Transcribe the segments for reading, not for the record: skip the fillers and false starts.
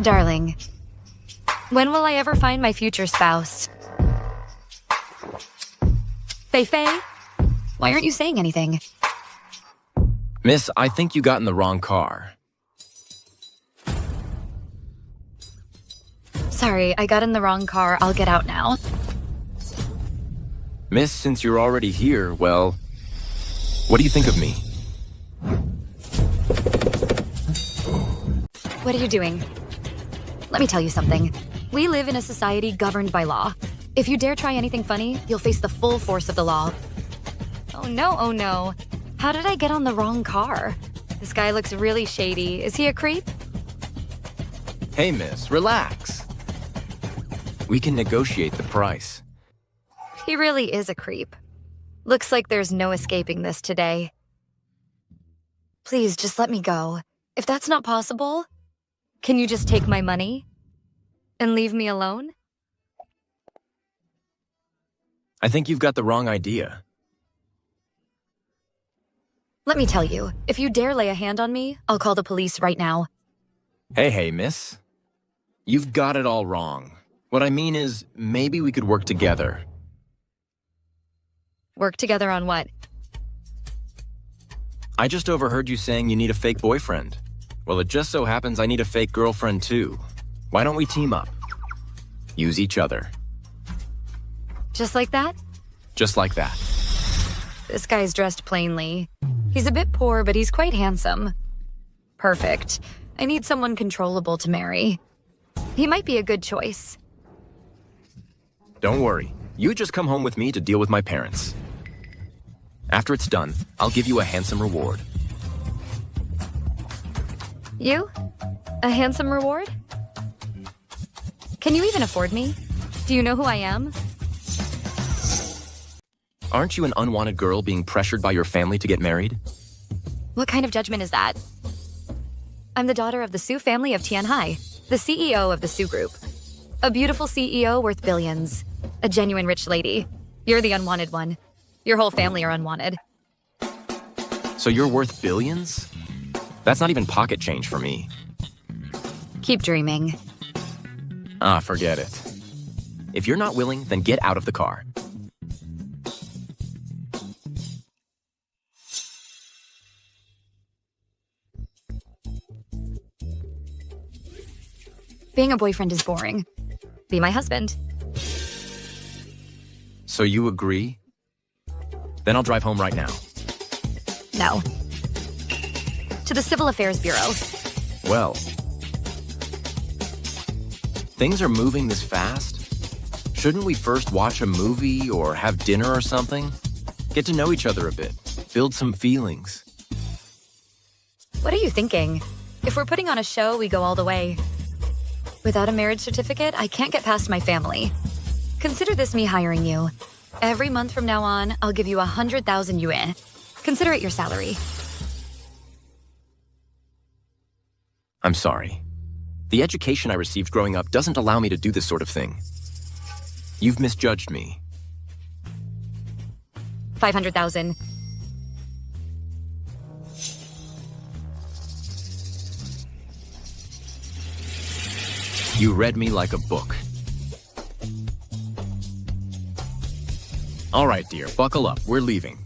Darling, when will I ever find my future spouse? Fei, why aren't you saying anything? Miss, I think you got in the wrong car. Sorry, I got in the wrong car. I'll get out now. Miss, since you're already here, well, what do you think of me? What are you doing? Let me tell you something. We live in a society governed by law. If you dare try anything funny, you'll face the full force of the law. Oh no. How did I get on the wrong car? This guy looks really shady. Is he a creep? Hey, miss, relax. We can negotiate the price. He really is a creep. Looks like there's no escaping this today. Please, just let me go. If that's not possible, can you just take my money and leave me alone? I think you've got the wrong idea. Let me tell you, if you dare lay a hand on me, I'll call the police right now. Hey, miss. You've got it all wrong. What I mean is, maybe we could work together. Work together on what? I just overheard you saying you need a fake boyfriend. Well, it just so happens I need a fake girlfriend too. Why don't we team up? Use each other. Just like that? Just like that. This guy's dressed plainly. He's a bit poor, but he's quite handsome. Perfect. I need someone controllable to marry. He might be a good choice. Don't worry. You just come home with me to deal with my parents. After it's done, I'll give you a handsome reward. You? A handsome reward? Can you even afford me? Do you know who I am? Aren't you an unwanted girl being pressured by your family to get married? What kind of judgment is that? I'm the daughter of the Su family of Tianhai, the CEO of the Su Group. A beautiful CEO worth billions. A genuine rich lady. You're the unwanted one. Your whole family are unwanted. So you're worth billions? That's not even pocket change for me. Keep dreaming. Ah, forget it. If you're not willing, then get out of the car. Being a boyfriend is boring. Be my husband. So you agree? Then I'll drive home right now. No. To the Civil Affairs Bureau. Well, things are moving this fast. Shouldn't we first watch a movie or have dinner or something? Get to know each other a bit. Build some feelings. What are you thinking? If we're putting on a show, we go all the way. Without a marriage certificate, I can't get past my family. Consider this me hiring you. Every month from now on, I'll give you 100,000 yuan. Consider it your salary. I'm sorry. The education I received growing up doesn't allow me to do this sort of thing. You've misjudged me. 500,000. You read me like a book. All right, dear, buckle up. We're leaving.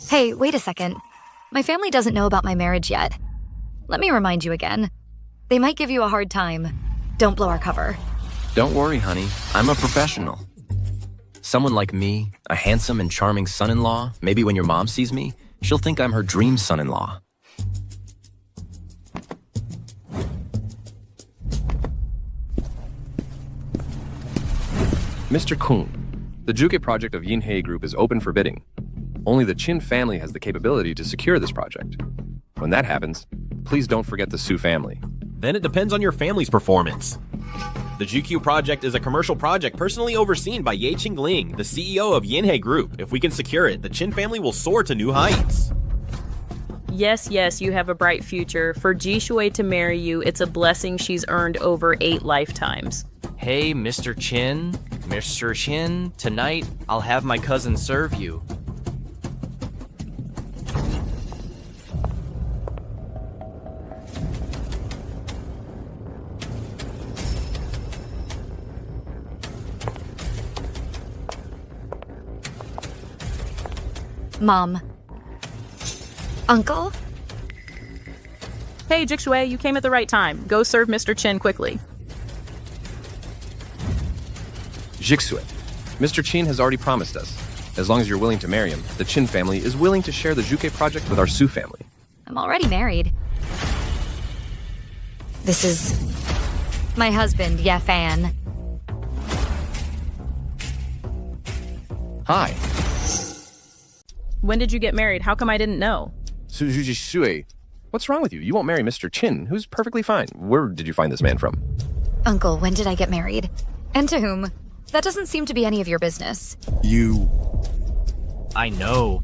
Hey, wait a second. My family doesn't know about my marriage yet. Let me remind you again. They might give you a hard time. Don't blow our cover. Don't worry, honey. I'm a professional. Someone like me, a handsome and charming son-in-law, maybe when your mom sees me, she'll think I'm her dream son-in-law. Mr. Kung, the Juke project of Yinhei Group is open for bidding. Only the Qin family has the capability to secure this project. When that happens, please don't forget the Su family. Then it depends on your family's performance. The GQ project is a commercial project personally overseen by Ye Qingling, the CEO of Yinhei Group. If we can secure it, the Qin family will soar to new heights. Yes, you have a bright future. For Ji Shui to marry you, it's a blessing she's earned over 8 lifetimes. Hey, Mr. Chin. Mr. Chin, tonight I'll have my cousin serve you. Mom. Uncle? Hey, Jixue, you came at the right time. Go serve Mr. Chin quickly. Jixue, Mr. Chin has already promised us. As long as you're willing to marry him, the Chin family is willing to share the Juke project with our Su family. I'm already married. This is my husband, Yafan. Hi. When did you get married? How come I didn't know? Jixue, what's wrong with you? You won't marry Mr. Chin, who's perfectly fine. Where did you find this man from? Uncle, when did I get married? And to whom? That doesn't seem to be any of your business. I know.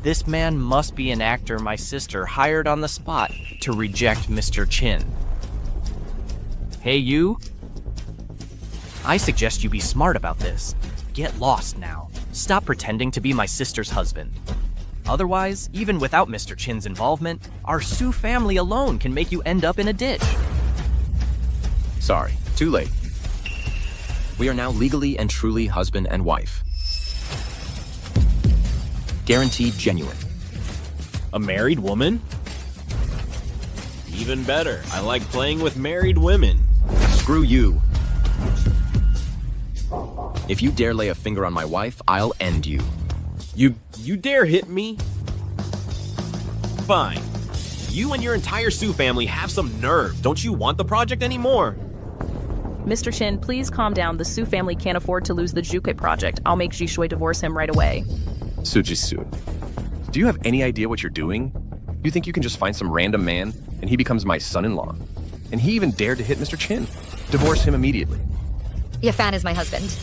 This man must be an actor my sister hired on the spot to reject Mr. Chin. Hey, you. I suggest you be smart about this. Get lost now. Stop pretending to be my sister's husband. Otherwise, even without Mr. Chin's involvement, our Su family alone can make you end up in a ditch. Sorry, too late. We are now legally and truly husband and wife. Guaranteed genuine. A married woman? Even better. I like playing with married women. Screw you. If you dare lay a finger on my wife, I'll end you. You dare hit me? Fine. You and your entire Su family have some nerve. Don't you want the project anymore? Mr. Chin, please calm down. The Su family can't afford to lose the Juke project. I'll make Jixue divorce him right away. Sujisu, do you have any idea what you're doing? You think you can just find some random man and he becomes my son-in-law? And he even dared to hit Mr. Chin. Divorce him immediately. Yafan is my husband.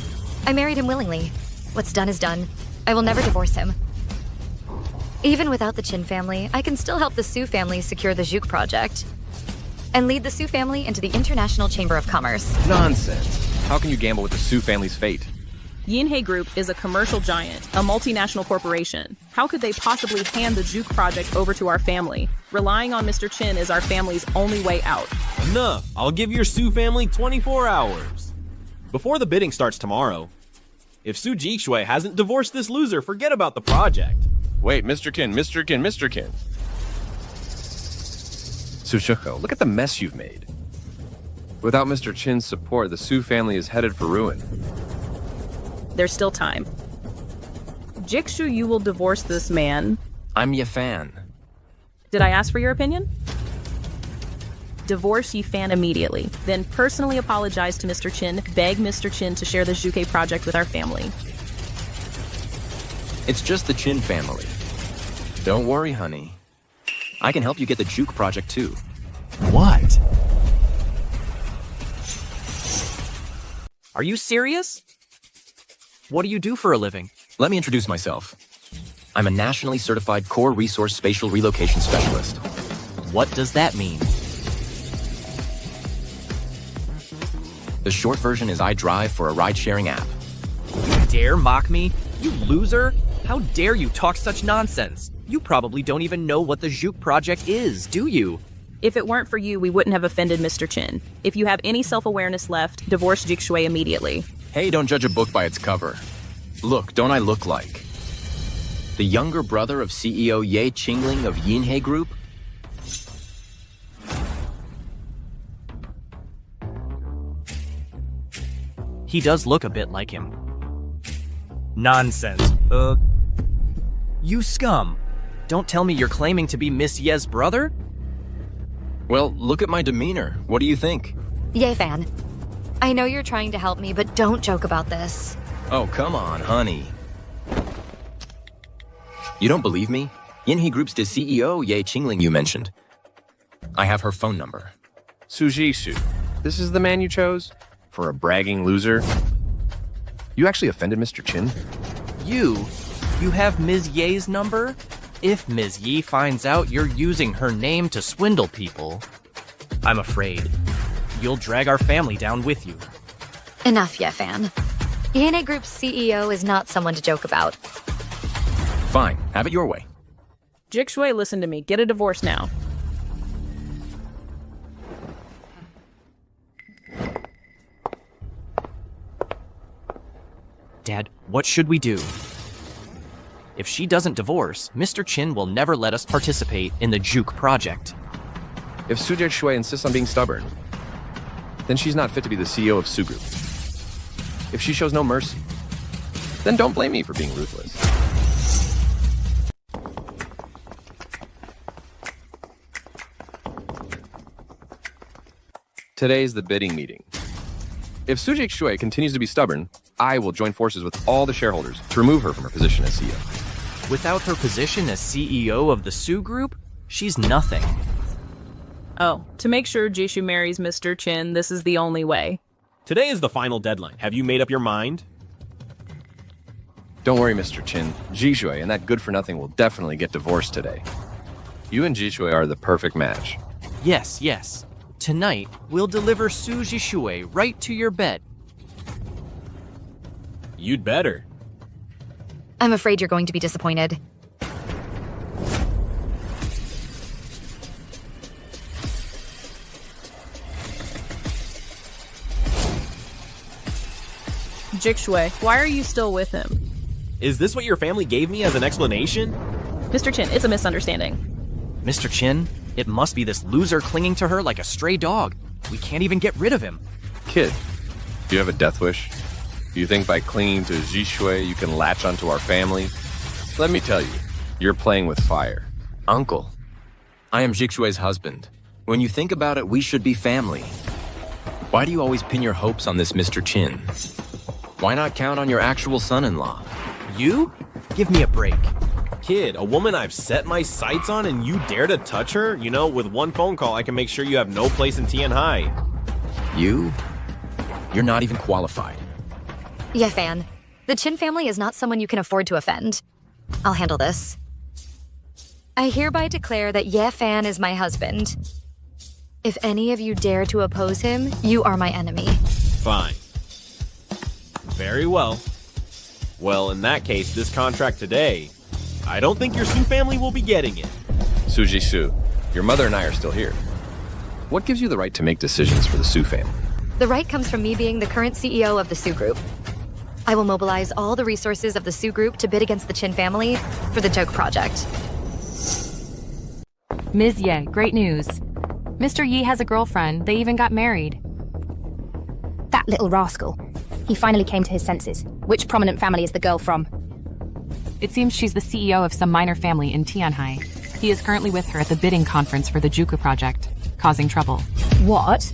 I married him willingly. What's done is done. I will never divorce him. Even without the Chin family, I can still help the Su family secure the Juke project and lead the Su family into the International Chamber of Commerce. Nonsense. How can you gamble with the Su family's fate? Yinhe Group is a commercial giant, a multinational corporation. How could they possibly hand the Juke project over to our family? Relying on Mr. Chin is our family's only way out. Enough. I'll give your Su family 24 hours. Before the bidding starts tomorrow. If Su Jixue hasn't divorced this loser, forget about the project. Wait, Mr. Kin. Sushiko, look at the mess you've made. Without Mr. Chin's support, the Su family is headed for ruin. There's still time. Jixu, you will divorce this man. I'm Yafan. Did I ask for your opinion? Divorce Yifan immediately. Then personally apologize to Mr. Chin, beg Mr. Chin to share the Juke project with our family. It's just the Chin family. Don't worry, honey. I can help you get the Juke project too. What? Are you serious? What do you do for a living? Let me introduce myself. I'm a nationally certified core resource spatial relocation specialist. What does that mean? The short version is I drive for a ride-sharing app. You dare mock me? You loser! How dare you talk such nonsense? You probably don't even know what the Juke project is, do you? If it weren't for you, we wouldn't have offended Mr. Chin. If you have any self-awareness left, divorce Jixue immediately. Hey, don't judge a book by its cover. Look, don't I look like the younger brother of CEO Ye Qingling of Yinhe Group? He does look a bit like him. Nonsense. You scum. Don't tell me you're claiming to be Miss Ye's brother? Well, look at my demeanor. What do you think? Yafan, I know you're trying to help me, but don't joke about this. Oh, come on, honey. You don't believe me? Yinhe Group's the CEO, Ye Qingling, you mentioned. I have her phone number. Sujishu, this is the man you chose? For a bragging loser? You actually offended Mr. Chin? You have Ms. Ye's number? If Ms. Yi finds out you're using her name to swindle people, I'm afraid you'll drag our family down with you. Enough, Yafan. Yinhe Group's CEO is not someone to joke about. Fine, have it your way. Jixue, listen to me. Get a divorce now. Dad, what should we do? If she doesn't divorce, Mr. Chin will never let us participate in the Juke project. If Suje Shui insists on being stubborn, then she's not fit to be the CEO of Su Group. If she shows no mercy, then don't blame me for being ruthless. Today's the bidding meeting. If Suje Shui continues to be stubborn, I will join forces with all the shareholders to remove her from her position as CEO. Without her position as CEO of the Su Group, she's nothing. Oh, to make sure Jishu marries Mr. Chin, this is the only way. Today is the final deadline. Have you made up your mind? Don't worry, Mr. Chin. Jishui and that good-for-nothing will definitely get divorced today. You and Jishui are the perfect match. Yes, yes. Tonight, we'll deliver Su Jishui right to your bed. You'd better. I'm afraid you're going to be disappointed. Jikshui, why are you still with him? Is this what your family gave me as an explanation? Mr. Chin, it's a misunderstanding. Mr. Chin, it must be this loser clinging to her like a stray dog. We can't even get rid of him. Kid, do you have a death wish? Do you think by clinging to Jishui you can latch onto our family? Let me tell you, you're playing with fire. Uncle, I am Jikshui's husband. When you think about it, we should be family. Why do you always pin your hopes on this Mr. Chin? Why not count on your actual son-in-law? You? Give me a break. Kid, a woman I've set my sights on and you dare to touch her? You know, with one phone call, I can make sure you have no place in Tianhai. You're not even qualified. Yeah, Fan. The Chin family is not someone you can afford to offend. I'll handle this. I hereby declare that Ye Fan is my husband. If any of you dare to oppose him, you are my enemy. Fine. Very well. Well, in that case, this contract today, I don't think your Su family will be getting it. Suji Su, your mother and I are still here. What gives you the right to make decisions for the Su family? The right comes from me being the current CEO of the Su Group. I will mobilize all the resources of the Su Group to bid against the Chin family for the Joke project. Ms. Ye, great news. Mr. Yi has a girlfriend. They even got married. That little rascal. He finally came to his senses. Which prominent family is the girl from? It seems she's the CEO of some minor family in Tianhai. He is currently with her at the bidding conference for the Juku project, causing trouble. What?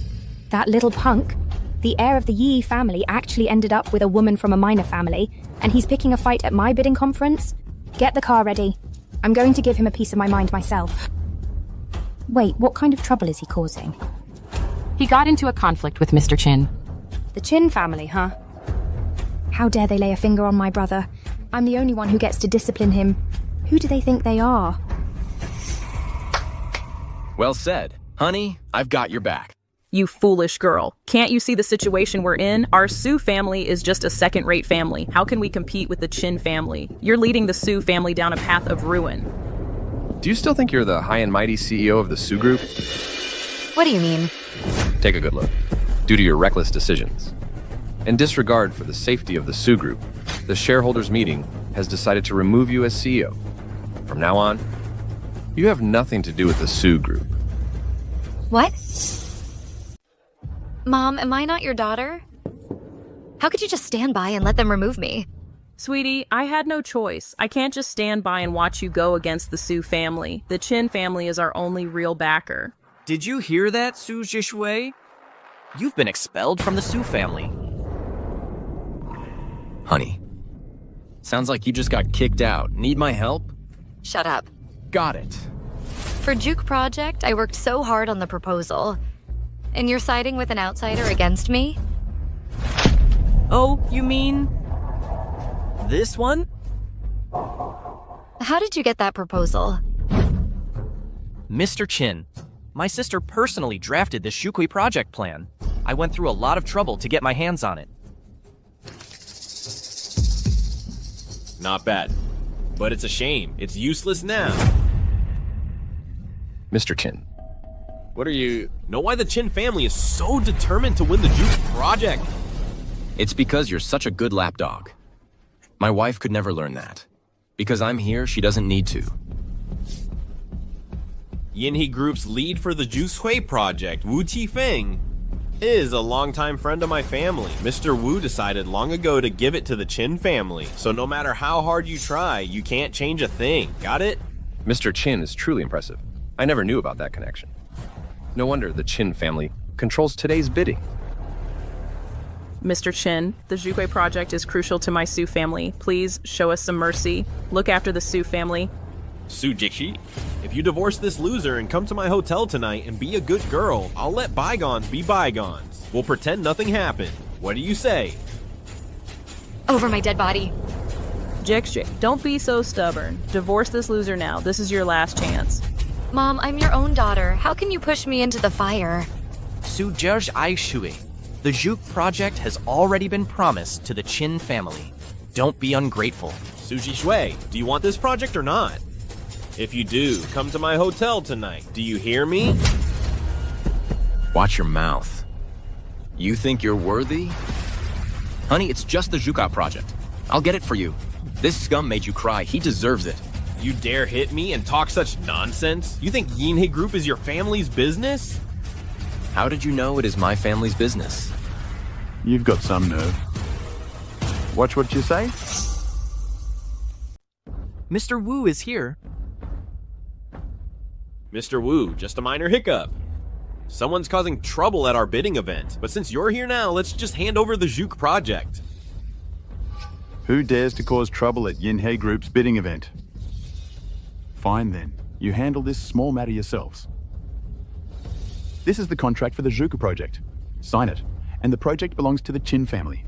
That little punk? The heir of the Yi family actually ended up with a woman from a minor family, and he's picking a fight at my bidding conference? Get the car ready. I'm going to give him a piece of my mind myself. Wait, what kind of trouble is he causing? He got into a conflict with Mr. Chin. The Chin family, huh? How dare they lay a finger on my brother? I'm the only one who gets to discipline him. Who do they think they are? Well said. Honey, I've got your back. You foolish girl. Can't you see the situation we're in? Our Su family is just a second-rate family. How can we compete with the Chin family? You're leading the Su family down a path of ruin. Do you still think you're the high and mighty CEO of the Su Group? What do you mean? Take a good look. Due to your reckless decisions and disregard for the safety of the Su Group, the shareholders meeting has decided to remove you as CEO. From now on, you have nothing to do with the Su Group. What? Mom, am I not your daughter? How could you just stand by and let them remove me? Sweetie, I had no choice. I can't just stand by and watch you go against the Su family. The Chin family is our only real backer. Did you hear that, Su Jishui? You've been expelled from the Su family. Honey, sounds like you just got kicked out. Need my help? Shut up. Got it. For Juke Project, I worked so hard on the proposal. And you're siding with an outsider against me? Oh, you mean this one? How did you get that proposal? Mr. Chin, my sister personally drafted the Shukui project plan. I went through a lot of trouble to get my hands on it. Not bad. But it's a shame. It's useless now. Mr. Chin, what are you... Know why the Chin family is so determined to win the Juke project? It's because you're such a good lapdog. My wife could never learn that. Because I'm here, she doesn't need to. Yinhe Group's lead for the Jushui project, Wu Qifeng, is a longtime friend of my family. Mr. Wu decided long ago to give it to the Qin family, so no matter how hard you try, you can't change a thing. Got it? Mr. Qin is truly impressive. I never knew about that connection. No wonder the Qin family controls today's bidding. Mr. Qin, the Jushui project is crucial to my Su family. Please show us some mercy. Look after the Su family. Su Jixi, if you divorce this loser and come to my hotel tonight and be a good girl, I'll let bygones be bygones. We'll pretend nothing happened. What do you say? Over my dead body. Jixi, don't be so stubborn. Divorce this loser now. This is your last chance. Mom, I'm your own daughter. How can you push me into the fire? Su Zherzh Ai Shui. The Juke project has already been promised to the Qin family. Don't be ungrateful. Su Jishui, do you want this project or not? If you do, come to my hotel tonight. Do you hear me? Watch your mouth. You think you're worthy? Honey, it's just the Juka project. I'll get it for you. This scum made you cry. He deserves it. You dare hit me and talk such nonsense? You think Yinhe Group is your family's business? How did you know it is my family's business? You've got some nerve. Watch what you say. Mr. Wu is here. Mr. Wu, just a minor hiccup. Someone's causing trouble at our bidding event, but since you're here now, let's just hand over the Juke project. Who dares to cause trouble at Yinhe Group's bidding event? Fine then, you handle this small matter yourselves. This is the contract for the Zhuka project. Sign it, and the project belongs to the Qin family.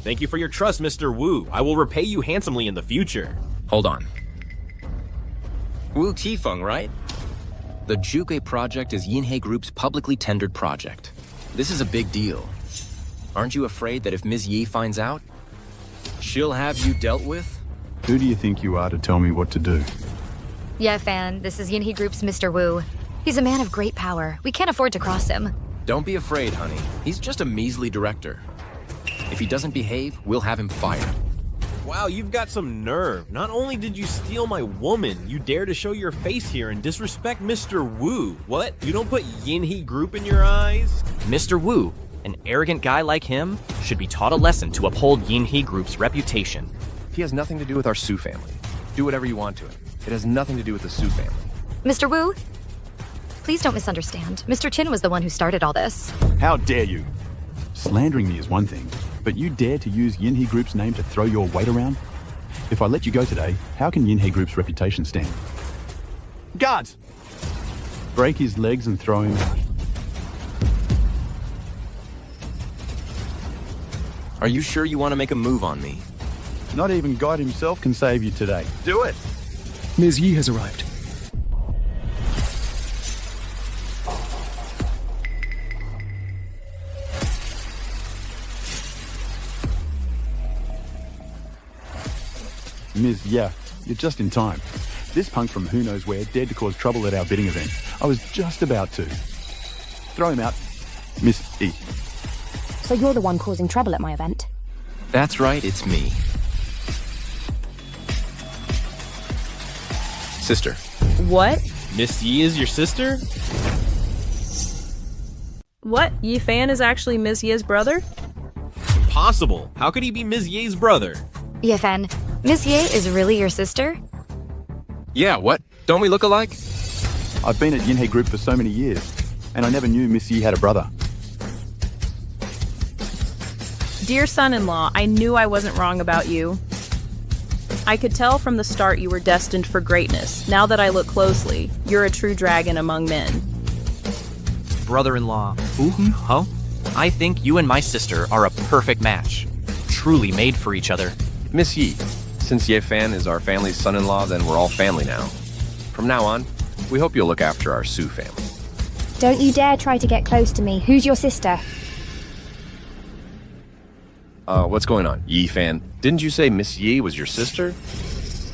Thank you for your trust, Mr. Wu. I will repay you handsomely in the future. Hold on. Wu Qifeng, right? The Juke project is Yinhe Group's publicly tendered project. This is a big deal. Aren't you afraid that if Ms. Yi finds out, she'll have you dealt with? Who do you think you are to tell me what to do? Yeah, Fan, this is Yinhe Group's Mr. Wu. He's a man of great power. We can't afford to cross him. Don't be afraid, honey. He's just a measly director. If he doesn't behave, we'll have him fired. Wow, you've got some nerve. Not only did you steal my woman, you dare to show your face here and disrespect Mr. Wu. What? You don't put Yinhe Group in your eyes? Mr. Wu, an arrogant guy like him, should be taught a lesson to uphold Yinhe Group's reputation. He has nothing to do with our Su family. Do whatever you want to him. It has nothing to do with the Su family. Mr. Wu? Please don't misunderstand. Mr. Qin was the one who started all this. How dare you? Slandering me is one thing, but you dare to use Yinhe Group's name to throw your weight around? If I let you go today, how can Yinhe Group's reputation stand? Guards! Break his legs and throw him out. Are you sure you want to make a move on me? Not even God himself can save you today. Do it! Ms. Yi has arrived. Ms. Yeah, you're just in time. This punk from who knows where dared to cause trouble at our bidding event. I was just about to. Throw him out, Miss E. So you're the one causing trouble at my event? That's right, it's me. Sister. What? Miss Yi is your sister? What? Yi Fan is actually Ms. Ye's brother? Impossible. How could he be Ms. Ye's brother? Yeah, Fan, Ms. Ye is really your sister? Yeah, what? Don't we look alike? I've been at Yinhe Group for so many years, and I never knew Miss Yi had a brother. Dear son-in-law, I knew I wasn't wrong about you. I could tell from the start you were destined for greatness. Now that I look closely, you're a true dragon among men. Brother-in-law, Ho, I think you and my sister are a perfect match. Truly made for each other. Miss Yi, since Ye Fan is our family's son-in-law, then we're all family now. From now on, we hope you'll look after our Su family. Don't you dare try to get close to me. Who's your sister? What's going on? Yi Fan, didn't you say Miss Yi was your sister?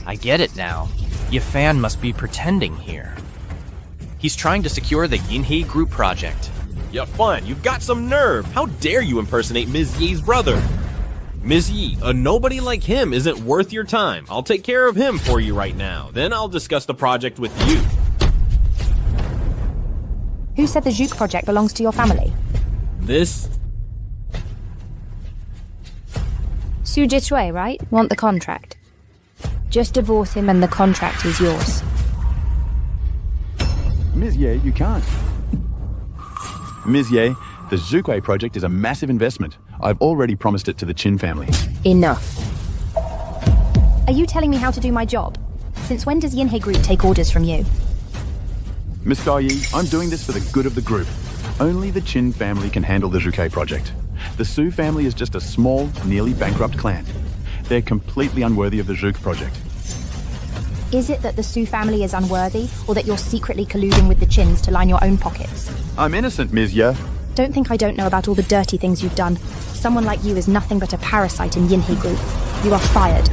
I get it now. Yifan must be pretending here. He's trying to secure the Yinhe Group project. Yeah, fun. You've got some nerve. How dare you impersonate Ms. Yi's brother? Ms. Yi, a nobody like him isn't worth your time. I'll take care of him for you right now. Then I'll discuss the project with you. Who said the Juke project belongs to your family? This? Su Jishui, right? Want the contract. Just divorce him and the contract is yours. Ms. Ye, you can't. Ms. Ye, the Zhukwei project is a massive investment. I've already promised it to the Qin family. Enough. Are you telling me how to do my job? Since when does Yinhe Group take orders from you? Miss Gao Yi, I'm doing this for the good of the group. Only the Qin family can handle the Zhukwei project. The Su family is just a small, nearly bankrupt clan. They're completely unworthy of the Zhuk project. Is it that the Su family is unworthy, or that you're secretly colluding with the Qins to line your own pockets? I'm innocent, Ms. Ye. Don't think I don't know about all the dirty things you've done. Someone like you is nothing but a parasite in Yinhe Group. You are fired.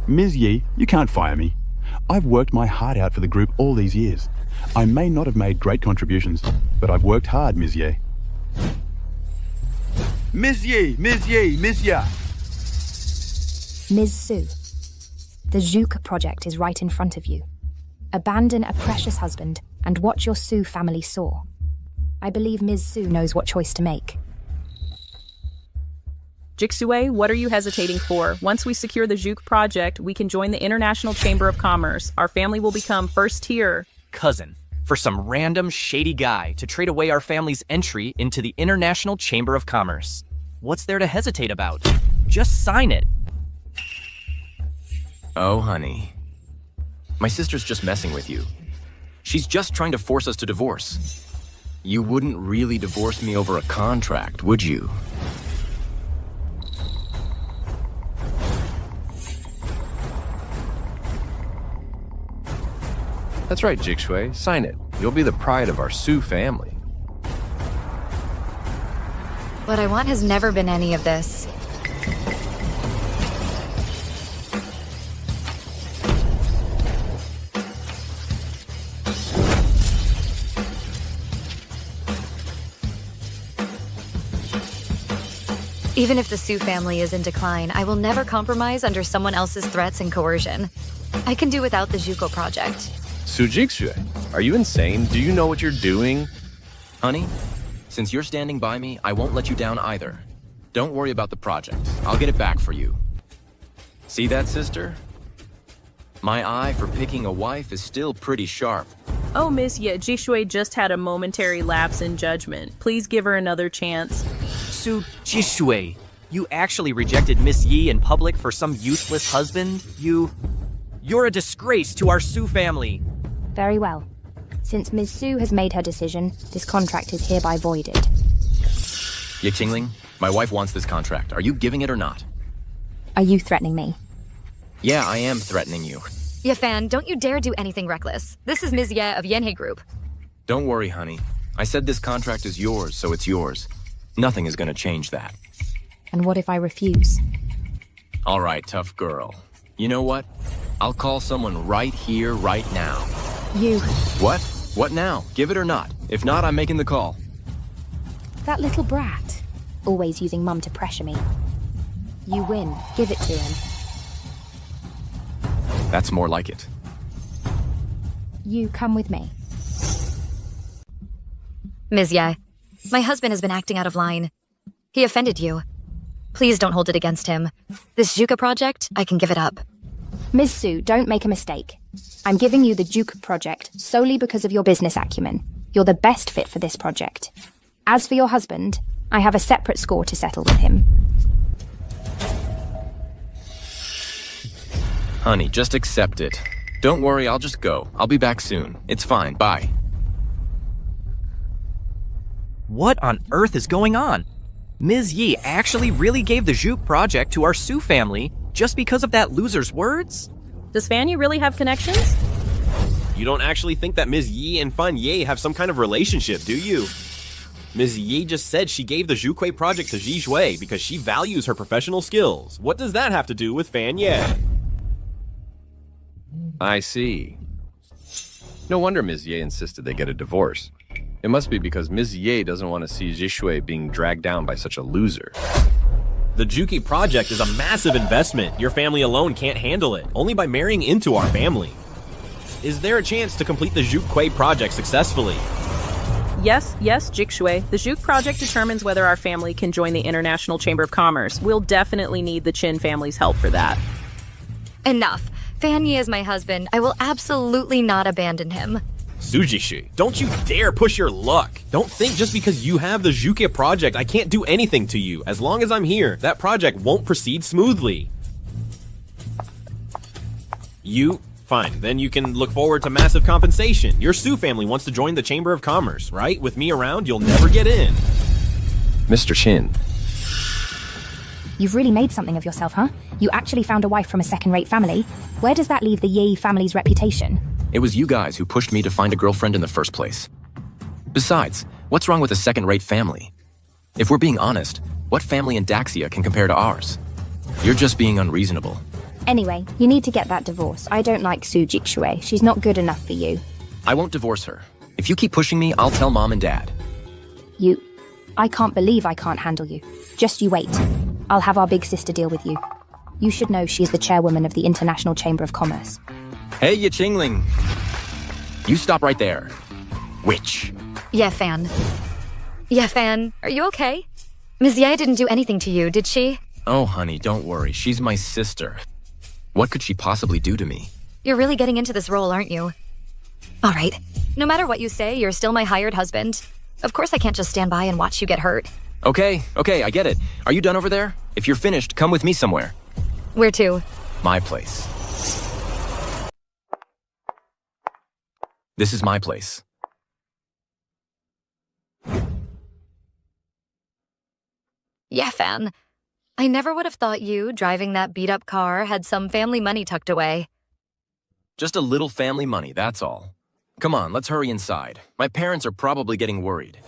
Ms. Yi, you can't fire me. I've worked my heart out for the group all these years. I may not have made great contributions, but I've worked hard, Ms. Ye. Ms. Yi, Ms. Yi, Ms. Ya. Ms. Su, the Zhuke project is right in front of you. Abandon a precious husband and watch your Su family soar. I believe Ms. Su knows what choice to make. Jixue, what are you hesitating for? Once we secure the Juke project, we can join the International Chamber of Commerce. Our family will become first tier. Cousin, for some random shady guy to trade away our family's entry into the International Chamber of Commerce. What's there to hesitate about? Just sign it. Oh, honey. My sister's just messing with you. She's just trying to force us to divorce. You wouldn't really divorce me over a contract, would you? That's right, Jixue. Sign it. You'll be the pride of our Su family. What I want has never been any of this. Even if the Su family is in decline, I will never compromise under someone else's threats and coercion. I can do without the Juko project. Su Jixue, are you insane? Do you know what you're doing? Honey, since you're standing by me, I won't let you down either. Don't worry about the project. I'll get it back for you. See that, sister? My eye for picking a wife is still pretty sharp. Oh, Miss Ye, Jixue just had a momentary lapse in judgment. Please give her another chance. Su Jixue, you actually rejected Miss Yi in public for some useless husband? You're a disgrace to our Su family. Very well. Since Ms. Su has made her decision, this contract is hereby voided. Ye Qingling, my wife wants this contract. Are you giving it or not? Are you threatening me? Yeah, I am threatening you. Ye Fan, don't you dare do anything reckless. This is Ms. Ye of Yenhe Group. Don't worry, honey. I said this contract is yours, so it's yours. Nothing is gonna change that. And what if I refuse? All right, tough girl. You know what? I'll call someone right here, right now. You. What? What now? Give it or not? If not, I'm making the call. That little brat. Always using Mum to pressure me. You win. Give it to him. That's more like it. You come with me. Ms. Ye, my husband has been acting out of line. He offended you. Please don't hold it against him. This Juka project, I can give it up. Ms. Su, don't make a mistake. I'm giving you the Juke project solely because of your business acumen. You're the best fit for this project. As for your husband, I have a separate score to settle with him. Honey, just accept it. Don't worry, I'll just go. I'll be back soon. It's fine. Bye. What on earth is going on? Ms. Yi actually really gave the Juke project to our Su family just because of that loser's words? Does Fanny really have connections? You don't actually think that Ms. Yi and Fan Ye have some kind of relationship, do you? Ms. Yi just said she gave the Zhukwei project to Ji Shui because she values her professional skills. What does that have to do with Fan Ye? I see. No wonder Ms. Ye insisted they get a divorce. It must be because Ms. Ye doesn't want to see Jishui being dragged down by such a loser. The Juki project is a massive investment. Your family alone can't handle it, only by marrying into our family. Is there a chance to complete the Juke project successfully? Yes, Jikshui. The Juke project determines whether our family can join the International Chamber of Commerce. We'll definitely need the Chin family's help for that. Enough. Fan Yi is my husband. I will absolutely not abandon him. Sujishi, don't you dare push your luck. Don't think just because you have the Juke project, I can't do anything to you. As long as I'm here, that project won't proceed smoothly. Fine, then you can look forward to massive compensation. Your Su family wants to join the Chamber of Commerce, right? With me around, you'll never get in. Mr. Chin. You've really made something of yourself, huh? You actually found a wife from a second-rate family. Where does that leave the Yi family's reputation? It was you guys who pushed me to find a girlfriend in the first place. Besides, what's wrong with a second-rate family? If we're being honest, what family in Daxia can compare to ours? You're just being unreasonable. Anyway, you need to get that divorce. I don't like Su Jikshui. She's not good enough for you. I won't divorce her. If you keep pushing me, I'll tell Mom and Dad. I can't believe I can't handle you. Just you wait. I'll have our big sister deal with you. You should know she is the chairwoman of the International Chamber of Commerce. Hey, you Qingling. You stop right there. Witch. Yeah, Fan, are you okay? Ms. Ye didn't do anything to you, did she? Oh, honey, don't worry. She's my sister. What could she possibly do to me? You're really getting into this role, aren't you? All right. No matter what you say, you're still my hired husband. Of course I can't just stand by and watch you get hurt. Okay, I get it. Are you done over there? If you're finished, come with me somewhere. Where to? My place. This is my place. Yeah, Fan. I never would have thought you, driving that beat-up car, had some family money tucked away. Just a little family money, that's all. Come on, let's hurry inside. My parents are probably getting worried.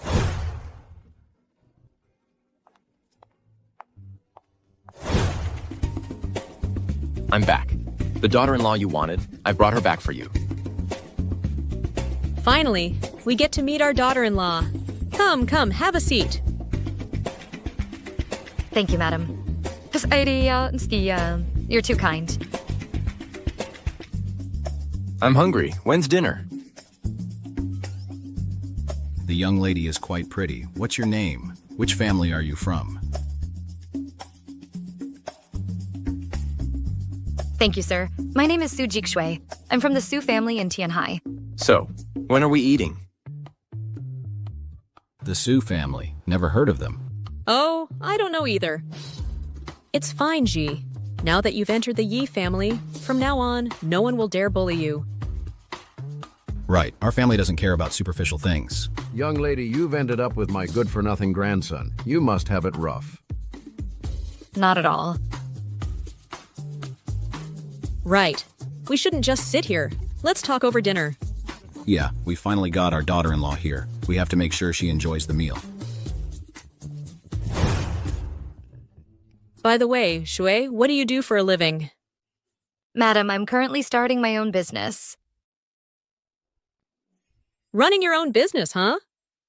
I'm back. The daughter-in-law you wanted, I brought her back for you. Finally, we get to meet our daughter-in-law. Come, have a seat. Thank you, madam. You're too kind. I'm hungry. When's dinner? The young lady is quite pretty. What's your name? Which family are you from? Thank you, sir. My name is Su Jikshui. I'm from the Su family in Tianhai. So, when are we eating? The Su family. Never heard of them. Oh, I don't know either. It's fine, Ji. Now that you've entered the Yi family, from now on, no one will dare bully you. Right. Our family doesn't care about superficial things. Young lady, you've ended up with my good-for-nothing grandson. You must have it rough. Not at all. Right. We shouldn't just sit here. Let's talk over dinner. Yeah, we finally got our daughter-in-law here. We have to make sure she enjoys the meal. By the way, Shui, what do you do for a living? Madam, I'm currently starting my own business. Running your own business, huh?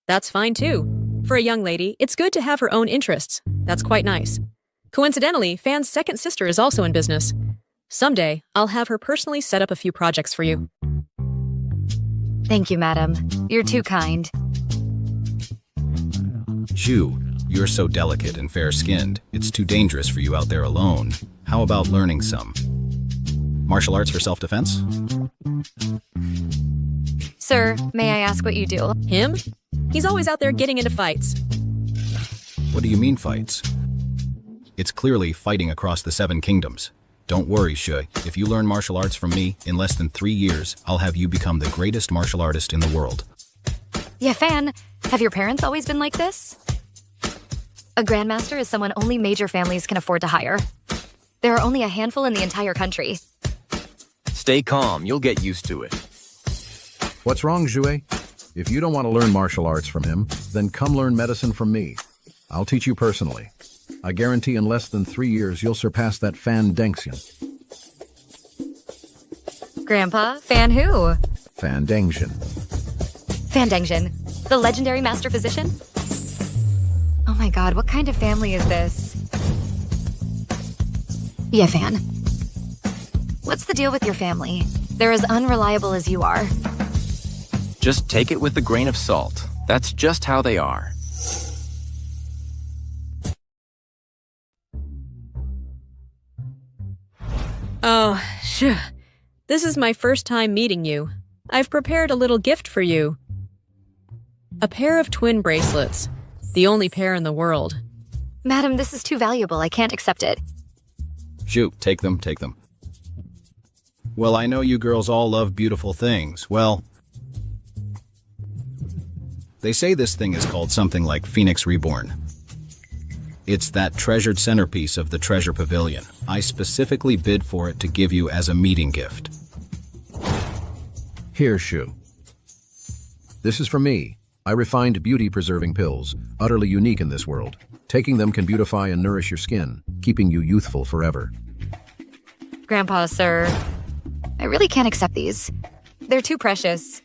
That's fine too. For a young lady, it's good to have her own interests. That's quite nice. Coincidentally, Fan's second sister is also in business. Someday, I'll have her personally set up a few projects for you. Thank you, madam. You're too kind. Zhu, you're so delicate and fair-skinned. It's too dangerous for you out there alone. How about learning some? Martial arts for self-defense? Sir, may I ask what you do? Him? He's always out there getting into fights. What do you mean fights? It's clearly fighting across the 7 kingdoms. Don't worry, Shui. If you learn martial arts from me, in less than 3 years, I'll have you become the greatest martial artist in the world. Yeah, Fan, have your parents always been like this? A grandmaster is someone only major families can afford to hire. There are only a handful in the entire country. Stay calm, you'll get used to it. What's wrong, Zhue? If you don't want to learn martial arts from him, then come learn medicine from me. I'll teach you personally. I guarantee in less than 3 years you'll surpass that Fan Dengxian. Grandpa, Fan who? Fan Dengxian. Fan Dengxian. The legendary master physician? Oh my god, what kind of family is this? Yeah, Fan. What's the deal with your family? They're as unreliable as you are. Just take it with a grain of salt. That's just how they are. Oh, phew. This is my first time meeting you. I've prepared a little gift for you. A pair of twin bracelets. The only pair in the world. Madam, this is too valuable. I can't accept it. Shoot, take them. Well, I know you girls all love beautiful things. Well, they say this thing is called something like Phoenix Reborn. It's that treasured centerpiece of the Treasure Pavilion. I specifically bid for it to give you as a meeting gift. Here, Shu. This is for me. I refined beauty-preserving pills, utterly unique in this world. Taking them can beautify and nourish your skin, keeping you youthful forever. Grandpa, sir, I really can't accept these. They're too precious.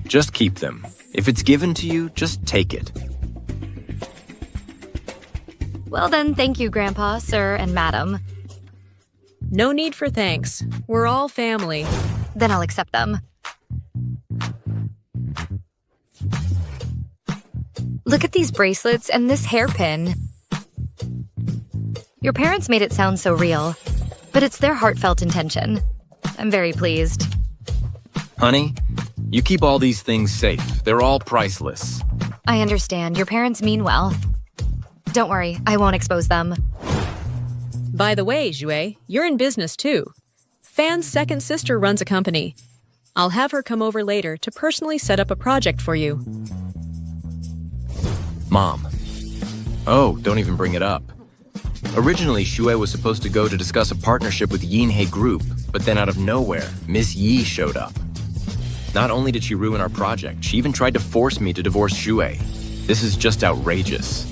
Just keep them. If it's given to you, just take it. Well then, thank you, Grandpa, sir, and Madam. No need for thanks. We're all family. Then I'll accept them. Look at these bracelets and this hairpin. Your parents made it sound so real, but it's their heartfelt intention. I'm very pleased. Honey, you keep all these things safe. They're all priceless. I understand. Your parents mean well. Don't worry, I won't expose them. By the way, Jue, you're in business too. Fan's second sister runs a company. I'll have her come over later to personally set up a project for you. Mom. Oh, don't even bring it up. Originally, Shuei was supposed to go to discuss a partnership with Yinhe Group, but then out of nowhere, Miss Yi showed up. Not only did she ruin our project, she even tried to force me to divorce Shuei. This is just outrageous.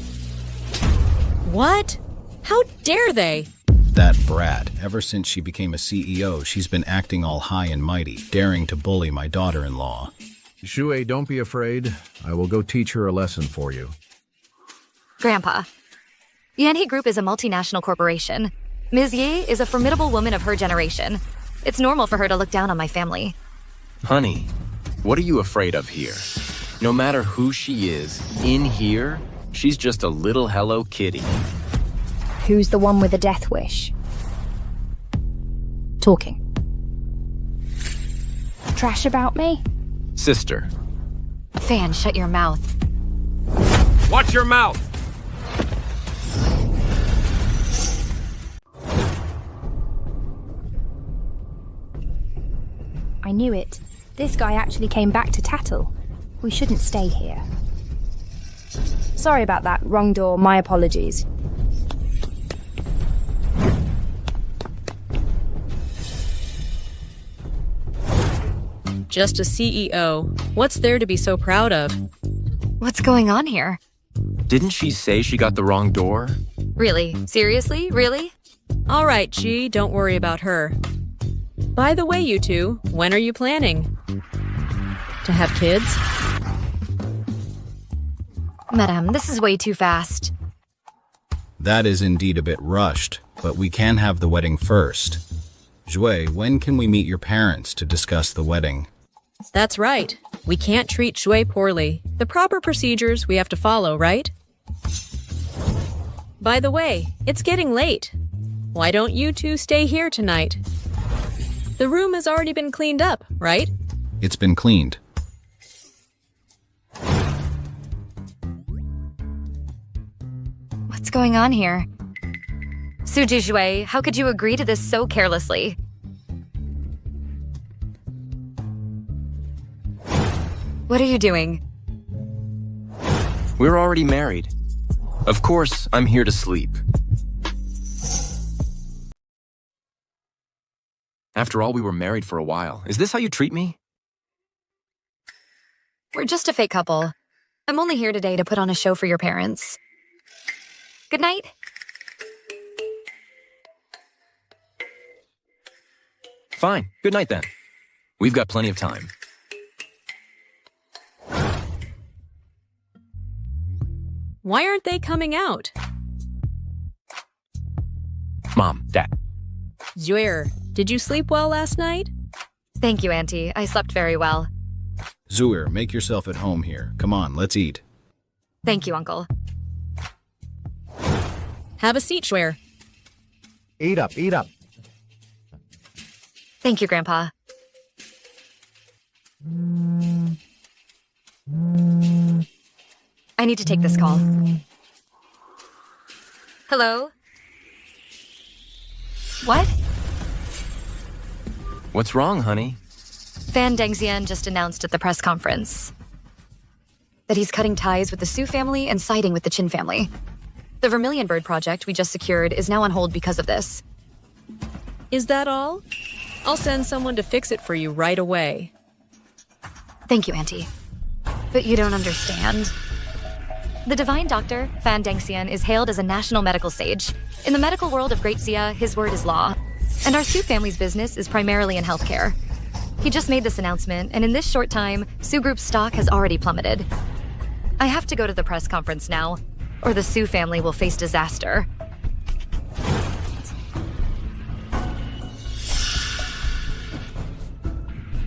What? How dare they? That brat, ever since she became a CEO, she's been acting all high and mighty, daring to bully my daughter-in-law. Shuei, don't be afraid. I will go teach her a lesson for you. Grandpa, Yanhee Group is a multinational corporation. Ms. Yi is a formidable woman of her generation. It's normal for her to look down on my family. Honey, what are you afraid of here? No matter who she is, in here, she's just a little Hello Kitty. Who's the one with the death wish? Talking. Trash about me? Sister. Fan, shut your mouth. Watch your mouth! I knew it. This guy actually came back to tattle. We shouldn't stay here. Sorry about that. Wrong door. My apologies. Just a CEO. What's there to be so proud of? What's going on here? Didn't she say she got the wrong door? Really? Seriously? Really? All right, G, don't worry about her. By the way, you two, when are you planning? To have kids? Madame, this is way too fast. That is indeed a bit rushed, but we can have the wedding first. Jue, when can we meet your parents to discuss the wedding? That's right. We can't treat Shui poorly. The proper procedures we have to follow, right? By the way, it's getting late. Why don't you two stay here tonight? The room has already been cleaned up, right? It's been cleaned. What's going on here? Suji Shui, how could you agree to this so carelessly? What are you doing? We're already married. Of course, I'm here to sleep. After all, we were married for a while. Is this how you treat me? We're just a fake couple. I'm only here today to put on a show for your parents. Good night. Fine. Good night then. We've got plenty of time. Why aren't they coming out? Mom, Dad. Zuer, did you sleep well last night? Thank you, Auntie. I slept very well. Zuer, make yourself at home here. Come on, let's eat. Thank you, Uncle. Have a seat, Zuer. Eat up, eat up. Thank you, Grandpa. I need to take this call. Hello? What? What's wrong, honey? Fan Dengxian just announced at the press conference that he's cutting ties with the Su family and siding with the Qin family. The Vermilion Bird project we just secured is now on hold because of this. Is that all? I'll send someone to fix it for you right away. Thank you, Auntie. But you don't understand. The divine doctor, Fan Dengxian, is hailed as a national medical sage. In the medical world of Great Xia, his word is law. And our Su family's business is primarily in healthcare. He just made this announcement, and in this short time, Su Group's stock has already plummeted. I have to go to the press conference now, or the Su family will face disaster.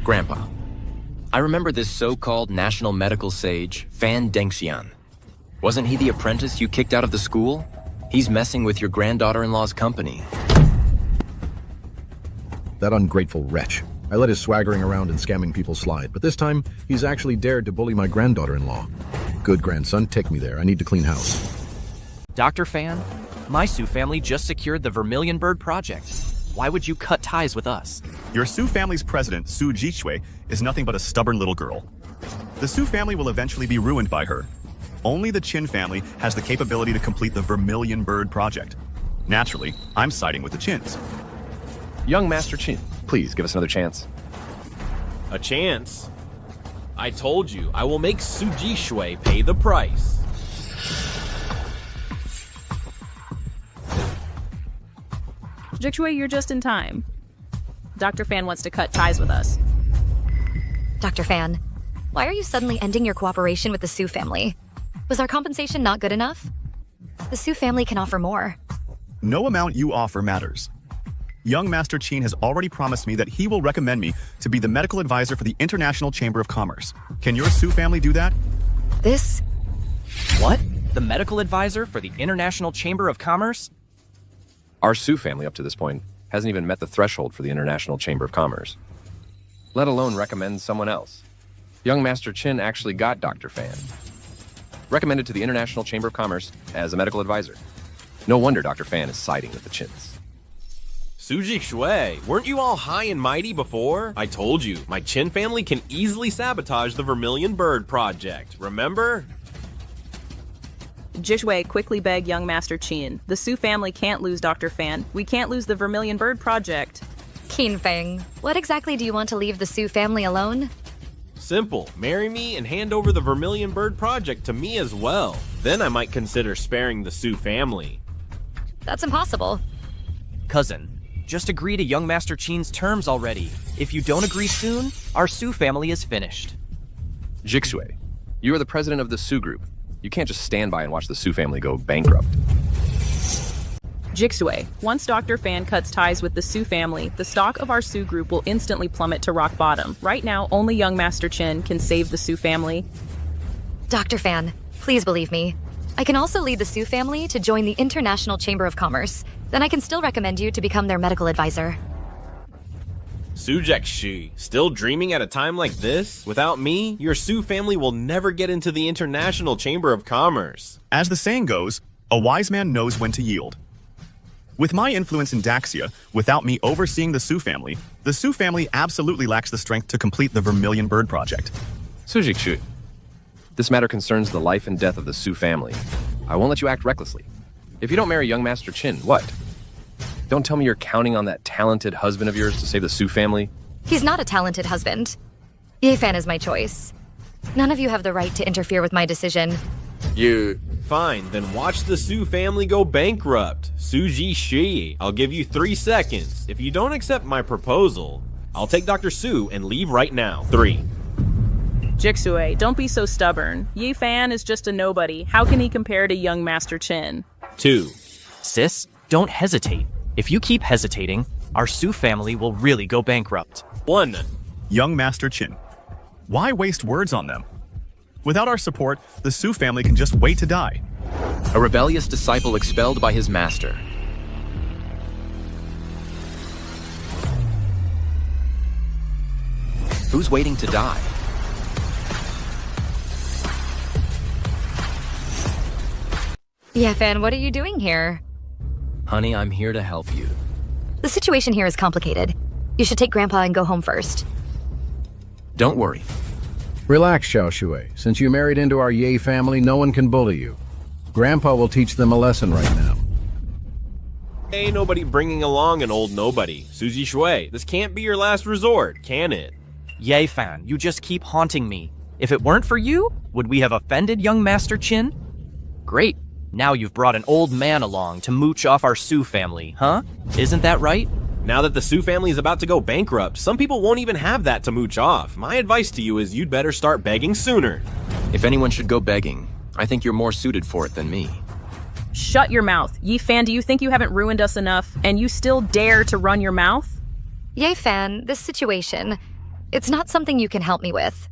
Grandpa, I remember this so-called national medical sage, Fan Dengxian. Wasn't he the apprentice you kicked out of the school? He's messing with your granddaughter-in-law's company. That ungrateful wretch. I let his swaggering around and scamming people slide, but this time, he's actually dared to bully my granddaughter-in-law. Good grandson, take me there. I need to clean house. Dr. Fan, my Su family just secured the Vermilion Bird project. Why would you cut ties with us? Your Su family's president, Su Jishui, is nothing but a stubborn little girl. The Su family will eventually be ruined by her. Only the Qin family has the capability to complete the Vermilion Bird project. Naturally, I'm siding with the Qins. Young Master Qin, please give us another chance. A chance? I told you, I will make Su Jishui pay the price. Jixue, you're just in time. Dr. Fan wants to cut ties with us. Dr. Fan, why are you suddenly ending your cooperation with the Su family? Was our compensation not good enough? The Su family can offer more. No amount you offer matters. Young Master Qin has already promised me that he will recommend me to be the medical advisor for the International Chamber of Commerce. Can your Su family do that? This? What? The medical advisor for the International Chamber of Commerce? Our Su family, up to this point, hasn't even met the threshold for the International Chamber of Commerce, let alone recommend someone else. Young Master Qin actually got Dr. Fan recommended to the International Chamber of Commerce as a medical advisor. No wonder Dr. Fan is siding with the Qins. Su Jishui, weren't you all high and mighty before? I told you, my Qin family can easily sabotage the Vermilion Bird project, remember? Jixue quickly begged young Master Qin. The Su family can't lose Dr. Fan. We can't lose the Vermilion Bird project. Qin Feng, what exactly do you want to leave the Su family alone? Simple. Marry me and hand over the Vermilion Bird project to me as well. Then I might consider sparing the Su family. That's impossible. Cousin, just agree to young Master Qin's terms already. If you don't agree soon, our Su family is finished. Jixue, you are the president of the Su Group. You can't just stand by and watch the Su family go bankrupt. Jixue, once Dr. Fan cuts ties with the Su family, the stock of our Su Group will instantly plummet to rock bottom. Right now, only young Master Qin can save the Su family. Dr. Fan, please believe me. I can also lead the Su family to join the International Chamber of Commerce. Then I can still recommend you to become their medical advisor. Su Jixue, still dreaming at a time like this? Without me, your Su family will never get into the International Chamber of Commerce. As the saying goes, a wise man knows when to yield. With my influence in Daxia, without me overseeing the Su family absolutely lacks the strength to complete the Vermilion Bird project. Su Jixue, this matter concerns the life and death of the Su family. I won't let you act recklessly. If you don't marry young Master Qin, what? Don't tell me you're counting on that talented husband of yours to save the Su family. He's not a talented husband. Ye Fan is my choice. None of you have the right to interfere with my decision. Fine, then watch the Su family go bankrupt. Su Jixue, I'll give you 3 seconds. If you don't accept my proposal, I'll take Dr. Su and leave right now. 3, Jixue, don't be so stubborn. Yi Fan is just a nobody. How can he compare to young Master Chin? 2. Sis, don't hesitate. If you keep hesitating, our Su family will really go bankrupt. 1. Young Master Chin. Why waste words on them? Without our support, the Su family can just wait to die. A rebellious disciple expelled by his master. Who's waiting to die? Yefan, what are you doing here? Honey, I'm here to help you. The situation here is complicated. You should take Grandpa and go home first. Don't worry. Relax, Xiao Shui. Since you married into our Ye family, no one can bully you. Grandpa will teach them a lesson right now. Ain't nobody bringing along an old nobody. Suzy Shui, this can't be your last resort, can it? Ye Fan, you just keep haunting me. If it weren't for you, would we have offended young Master Chin? Great. Now you've brought an old man along to mooch off our Su family, huh? Isn't that right? Now that the Su family is about to go bankrupt, some people won't even have that to mooch off. My advice to you is you'd better start begging sooner. If anyone should go begging, I think you're more suited for it than me. Shut your mouth. Yi Fan, do you think you haven't ruined us enough, and you still dare to run your mouth? Ye Fan, this situation, it's not something you can help me with.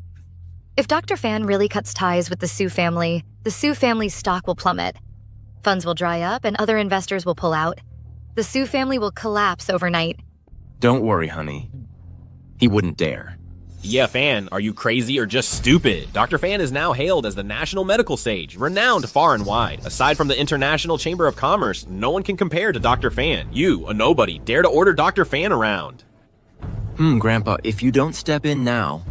If Dr. Fan really cuts ties with the Su family's stock will plummet. Funds will dry up and other investors will pull out. The Su family will collapse overnight. Don't worry, honey. He wouldn't dare. Yeah, Fan, are you crazy or just stupid? Dr. Fan is now hailed as the national medical sage, renowned far and wide. Aside from the International Chamber of Commerce, no one can compare to Dr. Fan. You, a nobody, dare to order Dr. Fan around. Grandpa, if you don't step in now,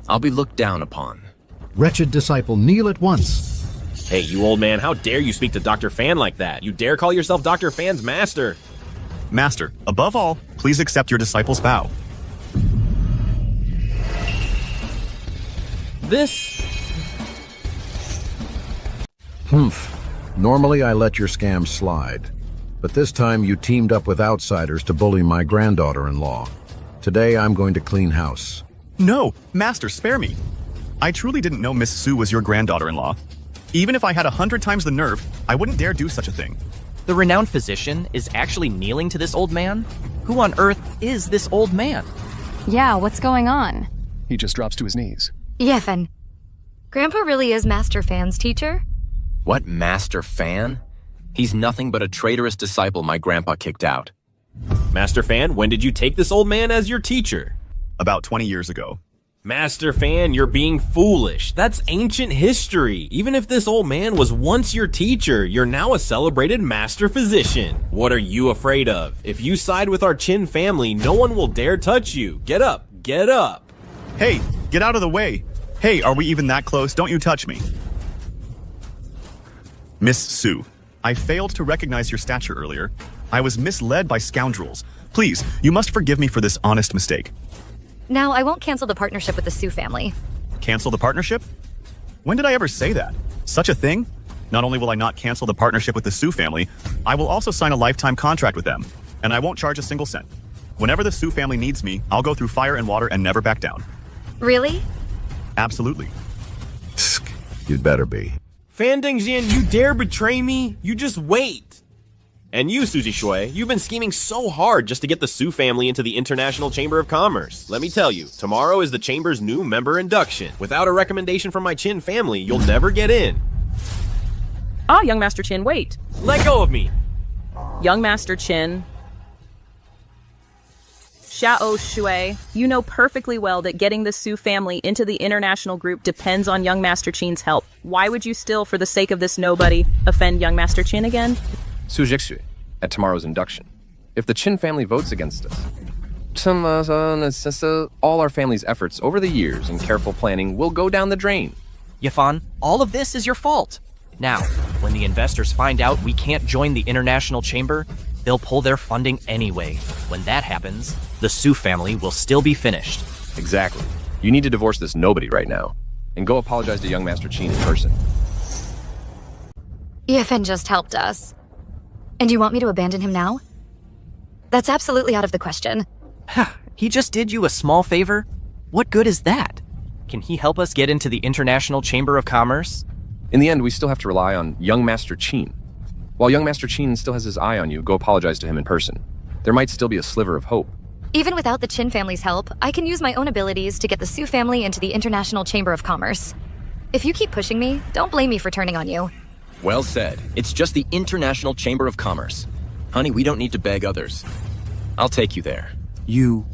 I'll be looked down upon. Wretched disciple, kneel at once. Hey, you old man, how dare you speak to Dr. Fan like that? You dare call yourself Dr. Fan's master? Master, above all, please accept your disciple's bow. Normally I let your scams slide, but this time you teamed up with outsiders to bully my granddaughter-in-law. Today I'm going to clean house. No, Master, spare me. I truly didn't know Miss Su was your granddaughter-in-law. Even if I had 100 times the nerve, I wouldn't dare do such a thing. The renowned physician is actually kneeling to this old man? Who on earth is this old man? Yeah, what's going on? He just drops to his knees. Yefan, Grandpa really is Master Fan's teacher? What, Master Fan? He's nothing but a traitorous disciple my grandpa kicked out. Master Fan, when did you take this old man as your teacher? About 20 years ago. Master Fan, you're being foolish. That's ancient history. Even if this old man was once your teacher, you're now a celebrated master physician. What are you afraid of? If you side with our Chin family, no one will dare touch you. Get up, get up. Hey, get out of the way. Hey, are we even that close? Don't you touch me. Miss Su, I failed to recognize your stature earlier. I was misled by scoundrels. Please, you must forgive me for this honest mistake. Now, I won't cancel the partnership with the Su family. Cancel the partnership? When did I ever say that? Such a thing? Not only will I not cancel the partnership with the Su family, I will also sign a lifetime contract with them, and I won't charge a single cent. Whenever the Su family needs me, I'll go through fire and water and never back down. Really? Absolutely. You'd better be. Fan Dingjian, you dare betray me? You just wait. And you, Suzy Shui, you've been scheming so hard just to get the Su family into the International Chamber of Commerce. Let me tell you, tomorrow is the Chamber's new member induction. Without a recommendation from my Chin family, you'll never get in. Ah, young Master Chin, wait. Let go of me. Young Master Chin. Xiao Shui, you know perfectly well that getting the Su family into the international group depends on young Master Chin's help. Why would you still, for the sake of this nobody, offend young Master Chin again? Su Jixue, at tomorrow's induction. If the Chin family votes against us, all our family's efforts over the years and careful planning will go down the drain. Yefan, all of this is your fault. Now, when the investors find out we can't join the International Chamber, they'll pull their funding anyway. When that happens, the Su family will still be finished. Exactly. You need to divorce this nobody right now, and go apologize to young Master Chin in person. Yefan just helped us. And you want me to abandon him now? That's absolutely out of the question. He just did you a small favor? What good is that? Can he help us get into the International Chamber of Commerce? In the end, we still have to rely on young Master Chin. While young Master Chin still has his eye on you, go apologize to him in person. There might still be a sliver of hope. Even without the Chin family's help, I can use my own abilities to get the Su family into the International Chamber of Commerce. If you keep pushing me, don't blame me for turning on you. Well said. It's just the International Chamber of Commerce. Honey, we don't need to beg others. I'll take you there. You...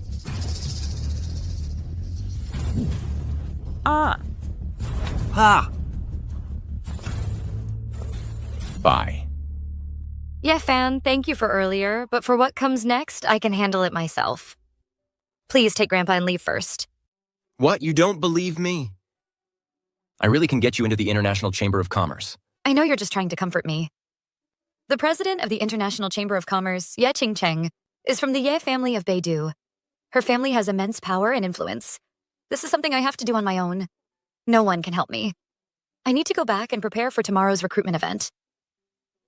Bye. Yeah, Fan, thank you for earlier, but for what comes next, I can handle it myself. Please take Grandpa and leave first. What? You don't believe me? I really can get you into the International Chamber of Commerce. I know you're just trying to comfort me. The president of the International Chamber of Commerce, Ye Ching-cheng, is from the Ye family of Beidou. Her family has immense power and influence. This is something I have to do on my own. No one can help me. I need to go back and prepare for tomorrow's recruitment event.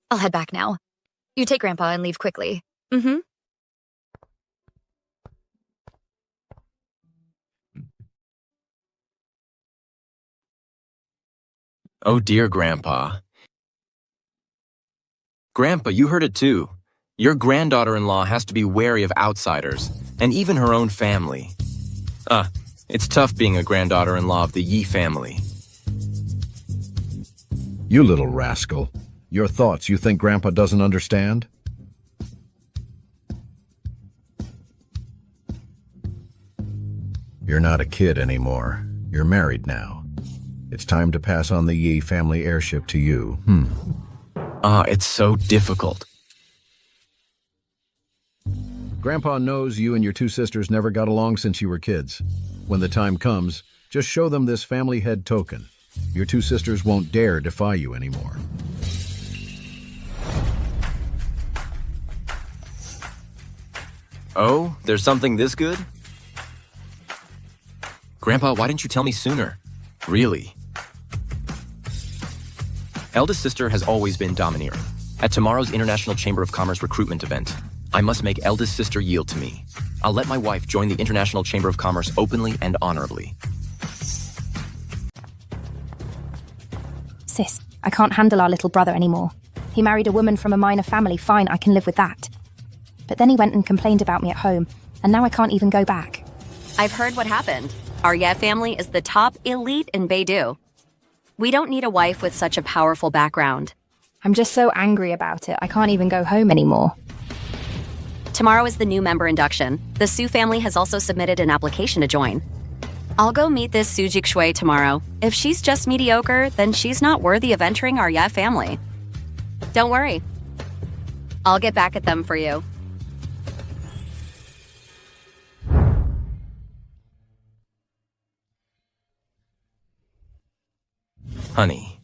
I'll head back now. You take Grandpa and leave quickly. Oh dear, Grandpa. Grandpa, you heard it too. Your granddaughter-in-law has to be wary of outsiders, and even her own family. It's tough being a granddaughter-in-law of the Yi family. You little rascal. Your thoughts you think Grandpa doesn't understand? You're not a kid anymore. You're married now. It's time to pass on the Yi family heirship to you. It's so difficult. Grandpa knows you and your two sisters never got along since you were kids. When the time comes, just show them this family head token. Your two sisters won't dare defy you anymore. Oh, there's something this good? Grandpa, why didn't you tell me sooner? Really? Eldest sister has always been domineering. At tomorrow's International Chamber of Commerce recruitment event, I must make eldest sister yield to me. I'll let my wife join the International Chamber of Commerce openly and honorably. Sis, I can't handle our little brother anymore. He married a woman from a minor family, fine, I can live with that. But then he went and complained about me at home, and now I can't even go back. I've heard what happened. Our Ye family is the top elite in Beidou. We don't need a wife with such a powerful background. I'm just so angry about it, I can't even go home anymore. Tomorrow is the new member induction. The Su family has also submitted an application to join. I'll go meet this Su Jikshui tomorrow. If she's just mediocre, then she's not worthy of entering our Ye family. Don't worry. I'll get back at them for you. Honey.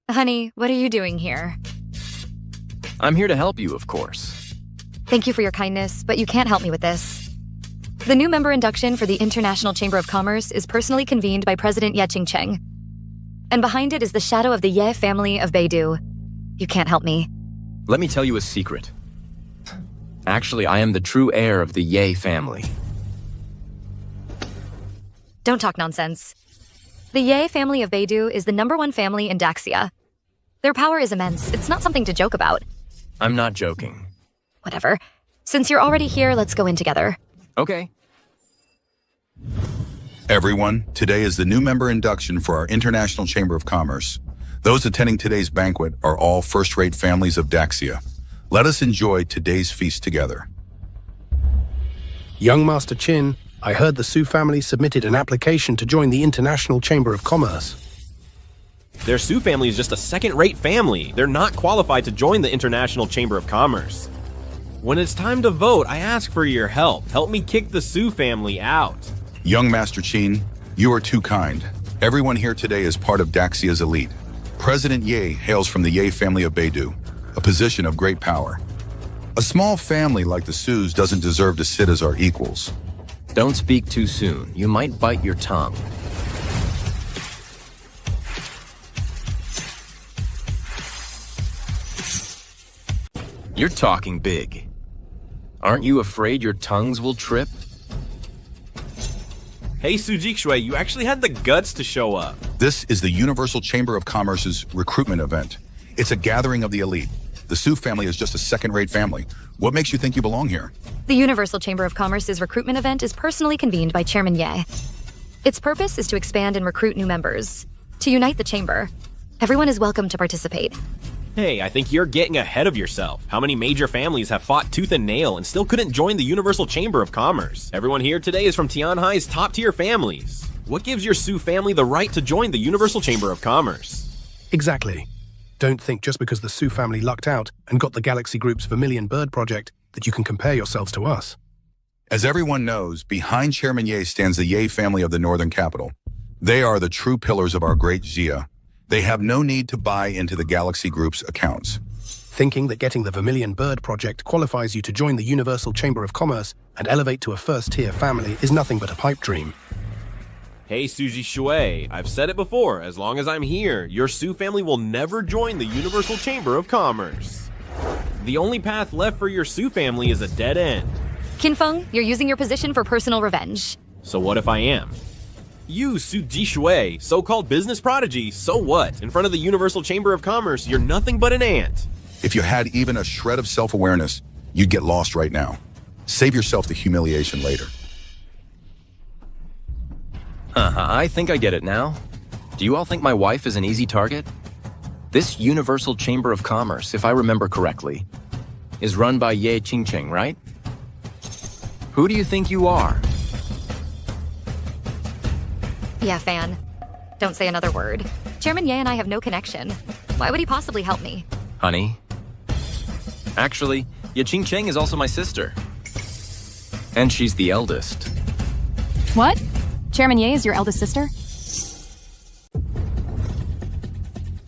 Honey, what are you doing here? I'm here to help you, of course. Thank you for your kindness, but you can't help me with this. The new member induction for the International Chamber of Commerce is personally convened by President Ye Ching-cheng. And behind it is the shadow of the Ye family of Beidou. You can't help me. Let me tell you a secret. Actually, I am the true heir of the Ye family. Don't talk nonsense. The Ye family of Beidou is the #1 family in Daxia. Their power is immense. It's not something to joke about. I'm not joking. Whatever. Since you're already here, let's go in together. Okay. Everyone, today is the new member induction for our International Chamber of Commerce. Those attending today's banquet are all first-rate families of Daxia. Let us enjoy today's feast together. Young Master Chin, I heard the Su family submitted an application to join the International Chamber of Commerce. Their Su family is just a second-rate family. They're not qualified to join the International Chamber of Commerce. When it's time to vote, I ask for your help. Help me kick the Su family out. Young Master Chin, you are too kind. Everyone here today is part of Daxia's elite. President Ye hails from the Ye family of Beidou, a position of great power. A small family like the Sus doesn't deserve to sit as our equals. Don't speak too soon. You might bite your tongue. You're talking big. Aren't you afraid your tongues will trip? Hey Su Jikshui, you actually had the guts to show up. This is the Universal Chamber of Commerce's recruitment event. It's a gathering of the elite. The Su family is just a second-rate family. What makes you think you belong here? The Universal Chamber of Commerce's recruitment event is personally convened by Chairman Ye. Its purpose is to expand and recruit new members, to unite the chamber. Everyone is welcome to participate. Hey, I think you're getting ahead of yourself. How many major families have fought tooth and nail and still couldn't join the Universal Chamber of Commerce? Everyone here today is from Tianhai's top-tier families. What gives your Su family the right to join the Universal Chamber of Commerce? Exactly. Don't think just because the Su family lucked out and got the Galaxy Group's Vermilion Bird project that you can compare yourselves to us. As everyone knows, behind Chairman Ye stands the Ye family of the Northern Capital. They are the true pillars of our great Xia. They have no need to buy into the Galaxy Group's accounts. Thinking that getting the Vermilion Bird project qualifies you to join the Universal Chamber of Commerce and elevate to a first-tier family is nothing but a pipe dream. Hey Suji Shui, I've said it before, as long as I'm here, your Su family will never join the Universal Chamber of Commerce. The only path left for your Su family is a dead end. Qinfeng, you're using your position for personal revenge. So what if I am? You, Su Jishui, so-called business prodigy, so what? In front of the Universal Chamber of Commerce, you're nothing but an ant. If you had even a shred of self-awareness, you'd get lost right now. Save yourself the humiliation later. I think I get it now. Do you all think my wife is an easy target? This Universal Chamber of Commerce, if I remember correctly, is run by Ye Qingcheng, right? Who do you think you are? Yeah, Fan. Don't say another word. Chairman Ye and I have no connection. Why would he possibly help me? Honey. Actually, Ye Qingcheng is also my sister. And she's the eldest. What? Chairman Ye is your eldest sister?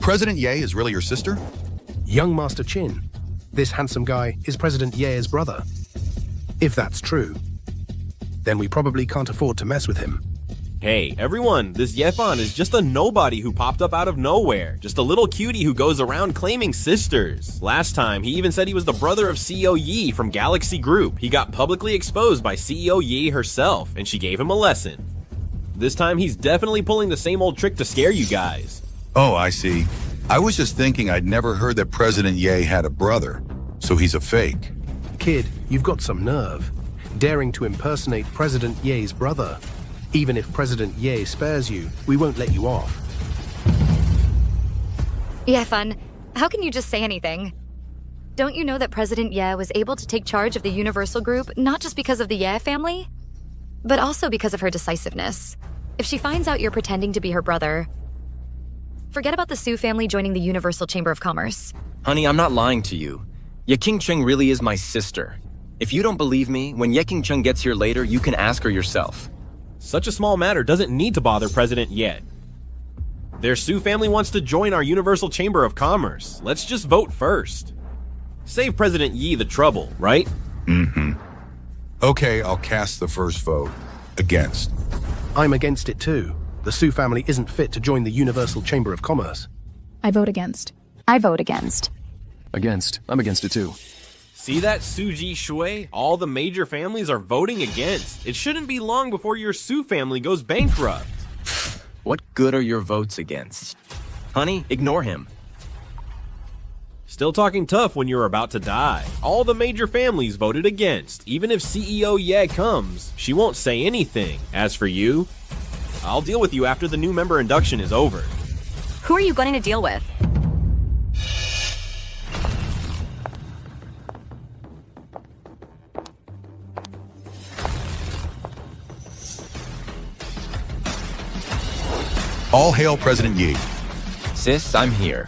President Ye is really your sister? Young Master Qin. This handsome guy is President Ye's brother. If that's true, then we probably can't afford to mess with him. Hey, everyone, this Yefan is just a nobody who popped up out of nowhere. Just a little cutie who goes around claiming sisters. Last time, he even said he was the brother of CEO Yi from Galaxy Group. He got publicly exposed by CEO Yi herself, and she gave him a lesson. This time, he's definitely pulling the same old trick to scare you guys. Oh, I see. I was just thinking I'd never heard that President Ye had a brother, so he's a fake. Kid, you've got some nerve. Daring to impersonate President Ye's brother. Even if President Ye spares you, we won't let you off. Yeah, Fun. How can you just say anything? Don't you know that President Ye was able to take charge of the Universal Group not just because of the Ye family, but also because of her decisiveness? If she finds out you're pretending to be her brother, forget about the Su family joining the Universal Chamber of Commerce. Honey, I'm not lying to you. Ye Qingcheng really is my sister. If you don't believe me, when Ye Qingcheng gets here later, you can ask her yourself. Such a small matter doesn't need to bother President Ye. Their Su family wants to join our Universal Chamber of Commerce. Let's just vote first. Save President Yi the trouble, right? Mm-hmm. Okay, I'll cast the first vote. Against. I'm against it too. The Su family isn't fit to join the Universal Chamber of Commerce. I vote against. I vote against. Against. I'm against it too. See that, Suji Shui? All the major families are voting against. It shouldn't be long before your Su family goes bankrupt. What good are your votes against? Honey, ignore him. Still talking tough when you're about to die. All the major families voted against. Even if CEO Ye comes, she won't say anything. As for you, I'll deal with you after the new member induction is over. Who are you going to deal with? All hail President Yi. Sis, I'm here.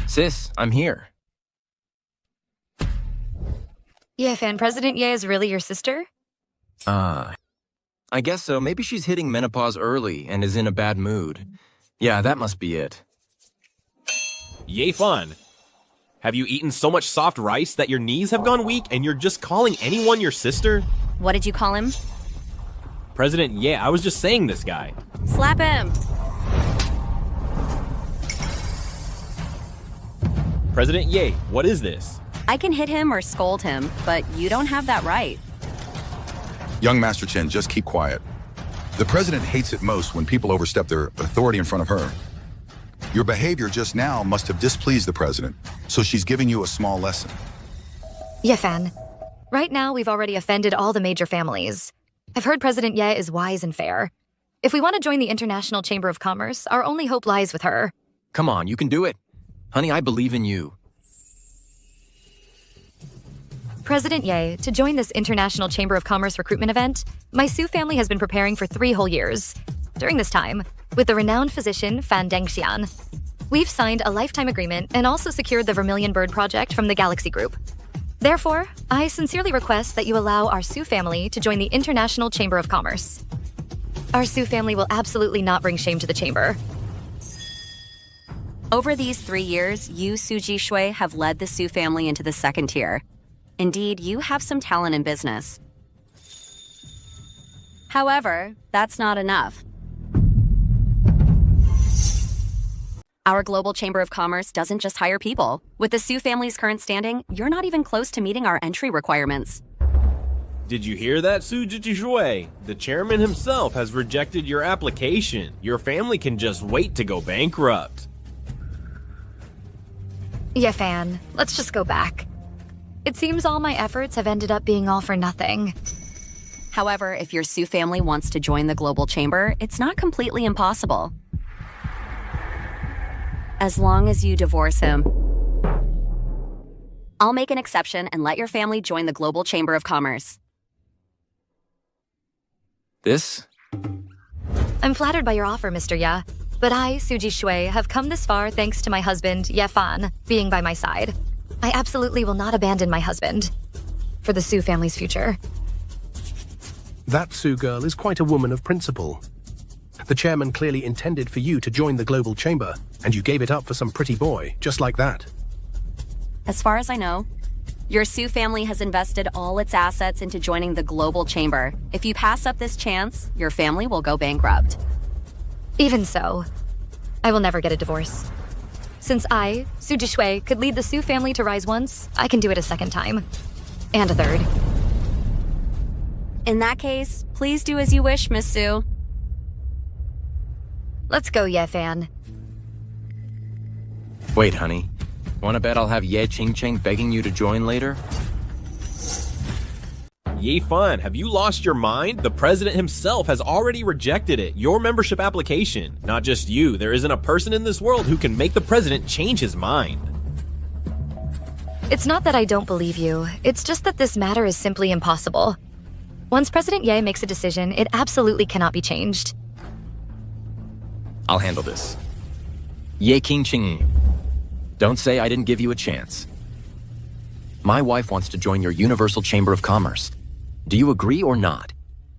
Sis, I'm here. Yeah, Fan, President Ye is really your sister? I guess so. Maybe she's hitting menopause early and is in a bad mood. Yeah, that must be it. Yay fun. Have you eaten so much soft rice that your knees have gone weak and you're just calling anyone your sister? What did you call him? President Ye, I was just saying this guy. Slap him. President Ye, what is this? I can hit him or scold him, but you don't have that right. Young Master Chin, just keep quiet. The president hates it most when people overstep their authority in front of her. Your behavior just now must have displeased the president, so she's giving you a small lesson. Yefan, right now we've already offended all the major families. I've heard President Ye is wise and fair. If we want to join the International Chamber of Commerce, our only hope lies with her. Come on, you can do it. Honey, I believe in you. President Ye, to join this International Chamber of Commerce recruitment event, my Su family has been preparing for 3 whole years. During this time, with the renowned physician Fan Dengxian, we've signed a lifetime agreement and also secured the Vermilion Bird Project from the Galaxy Group. Therefore, I sincerely request that you allow our Su family to join the International Chamber of Commerce. Our Su family will absolutely not bring shame to the chamber. Over these 3 years, you, Su Jishui, have led the Su family into the 2nd tier. Indeed, you have some talent in business. However, that's not enough. Our Global Chamber of Commerce doesn't just hire people. With the Su family's current standing, you're not even close to meeting our entry requirements. Did you hear that, Su Jishui? The chairman himself has rejected your application. Your family can just wait to go bankrupt. Yefan, let's just go back. It seems all my efforts have ended up being all for nothing. However, if your Su family wants to join the Global Chamber, it's not completely impossible. As long as you divorce him. I'll make an exception and let your family join the Global Chamber of Commerce. This? I'm flattered by your offer, Mr. Ya, but I, Su Jishui, have come this far thanks to my husband, Yefan, being by my side. I absolutely will not abandon my husband for the Su family's future. That Su girl is quite a woman of principle. The chairman clearly intended for you to join the Global Chamber, and you gave it up for some pretty boy, just like that. As far as I know, your Su family has invested all its assets into joining the Global Chamber. If you pass up this chance, your family will go bankrupt. Even so, I will never get a divorce. Since I, Su Jishui, could lead the Su family to rise once, I can do it a 2nd time. And a 3rd. In that case, please do as you wish, Miss Su. Let's go, Yefan. Wait, honey. Wanna bet I'll have Ye Qingcheng begging you to join later? Yefan, have you lost your mind? The president himself has already rejected it, your membership application. Not just you, there isn't a person in this world who can make the president change his mind. It's not that I don't believe you. It's just that this matter is simply impossible. Once President Ye makes a decision, it absolutely cannot be changed. I'll handle this. Ye Qingcheng, don't say I didn't give you a chance. My wife wants to join your Universal Chamber of Commerce. Do you agree or not?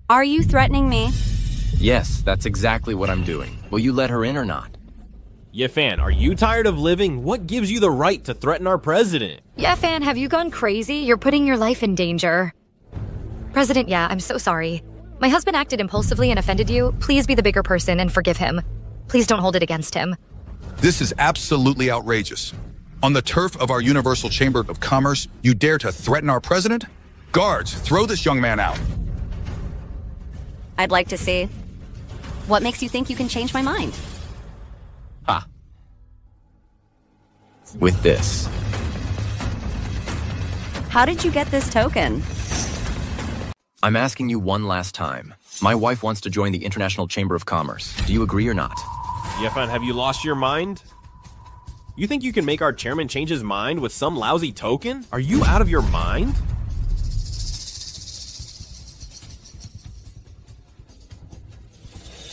Are you threatening me? Yes, that's exactly what I'm doing. Will you let her in or not? Yefan, are you tired of living? What gives you the right to threaten our president? Yefan, have you gone crazy? You're putting your life in danger. President, I'm so sorry. My husband acted impulsively and offended you. Please be the bigger person and forgive him. Please don't hold it against him. This is absolutely outrageous. On the turf of our Universal Chamber of Commerce, you dare to threaten our president? Guards, throw this young man out. I'd like to see. What makes you think you can change my mind? Ha. With this. How did you get this token? I'm asking you one last time. My wife wants to join the International Chamber of Commerce. Do you agree or not? Yefan, have you lost your mind? You think you can make our chairman change his mind with some lousy token? Are you out of your mind?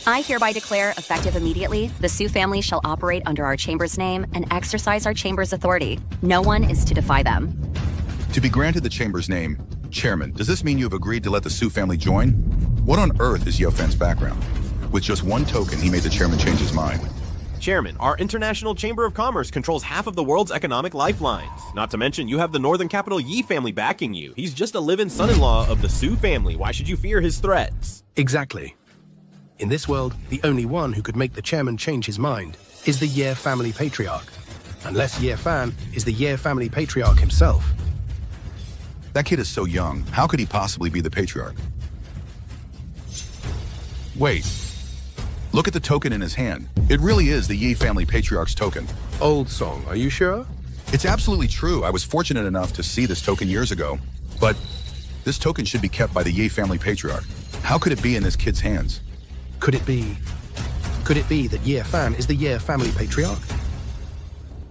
I hereby declare, effective immediately, the Su family shall operate under our chamber's name and exercise our chamber's authority. No one is to defy them. To be granted the chamber's name, Chairman, does this mean you have agreed to let the Su family join? What on earth is Yefan's background? With just one token, he made the chairman change his mind. Chairman, our International Chamber of Commerce controls half of the world's economic lifelines. Not to mention, you have the northern capital Yi family backing you. He's just a live-in son-in-law of the Su family. Why should you fear his threats? Exactly. In this world, the only one who could make the chairman change his mind is the Ye family patriarch. Unless Ye Fan is the Ye family patriarch himself. That kid is so young. How could he possibly be the patriarch? Wait. Look at the token in his hand. It really is the Yi family patriarch's token. Old song, are you sure? It's absolutely true. I was fortunate enough to see this token years ago. But this token should be kept by the Yi family patriarch. How could it be in this kid's hands? Could it be that Ye Fan is the Ye family patriarch?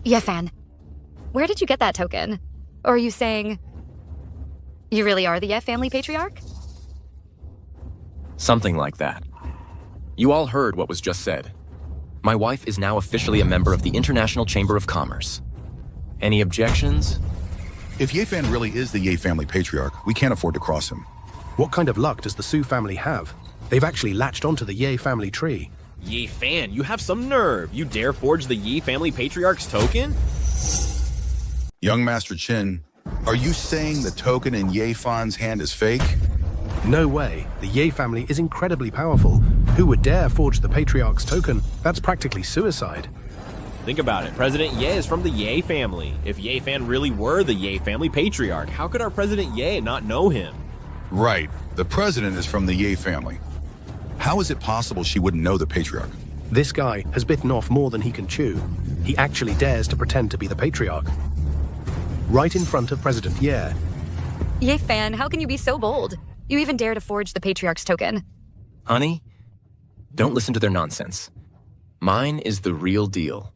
Ye Fan, where did you get that token? Or are you saying you really are the Ye family patriarch? Something like that. You all heard what was just said. My wife is now officially a member of the International Chamber of Commerce. Any objections? If Ye Fan really is the Ye family patriarch, we can't afford to cross him. What kind of luck does the Su family have? They've actually latched onto the Ye family tree. Ye Fan, you have some nerve. You dare forge the Yi family patriarch's token? Young Master Qin, are you saying the token in Ye Fan's hand is fake? No way. The Ye family is incredibly powerful. Who would dare forge the patriarch's token? That's practically suicide. Think about it. President Ye is from the Ye family. If Ye Fan really were the Ye family patriarch, how could our President Ye not know him? Right. The president is from the Ye family. How is it possible she wouldn't know the patriarch? This guy has bitten off more than he can chew. He actually dares to pretend to be the patriarch. Right in front of President Ye. Ye Fan, how can you be so bold? You even dare to forge the patriarch's token. Honey, don't listen to their nonsense. Mine is the real deal.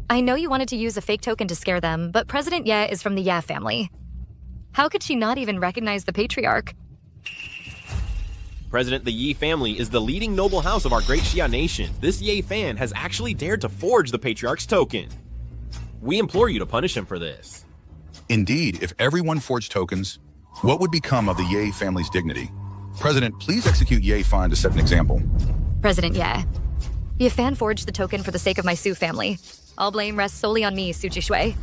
I know you wanted to use a fake token to scare them, but President Ye is from the Ye family. How could she not even recognize the patriarch? President, the Yi family is the leading noble house of our great Xia nation. This Ye Fan has actually dared to forge the patriarch's token. We implore you to punish him for this. Indeed, if everyone forged tokens, what would become of the Ye family's dignity? President, please execute Ye Fan to set an example. President Ye. Ye Fan forged the token for the sake of my Su family. All blame rests solely on me, Su Jixue.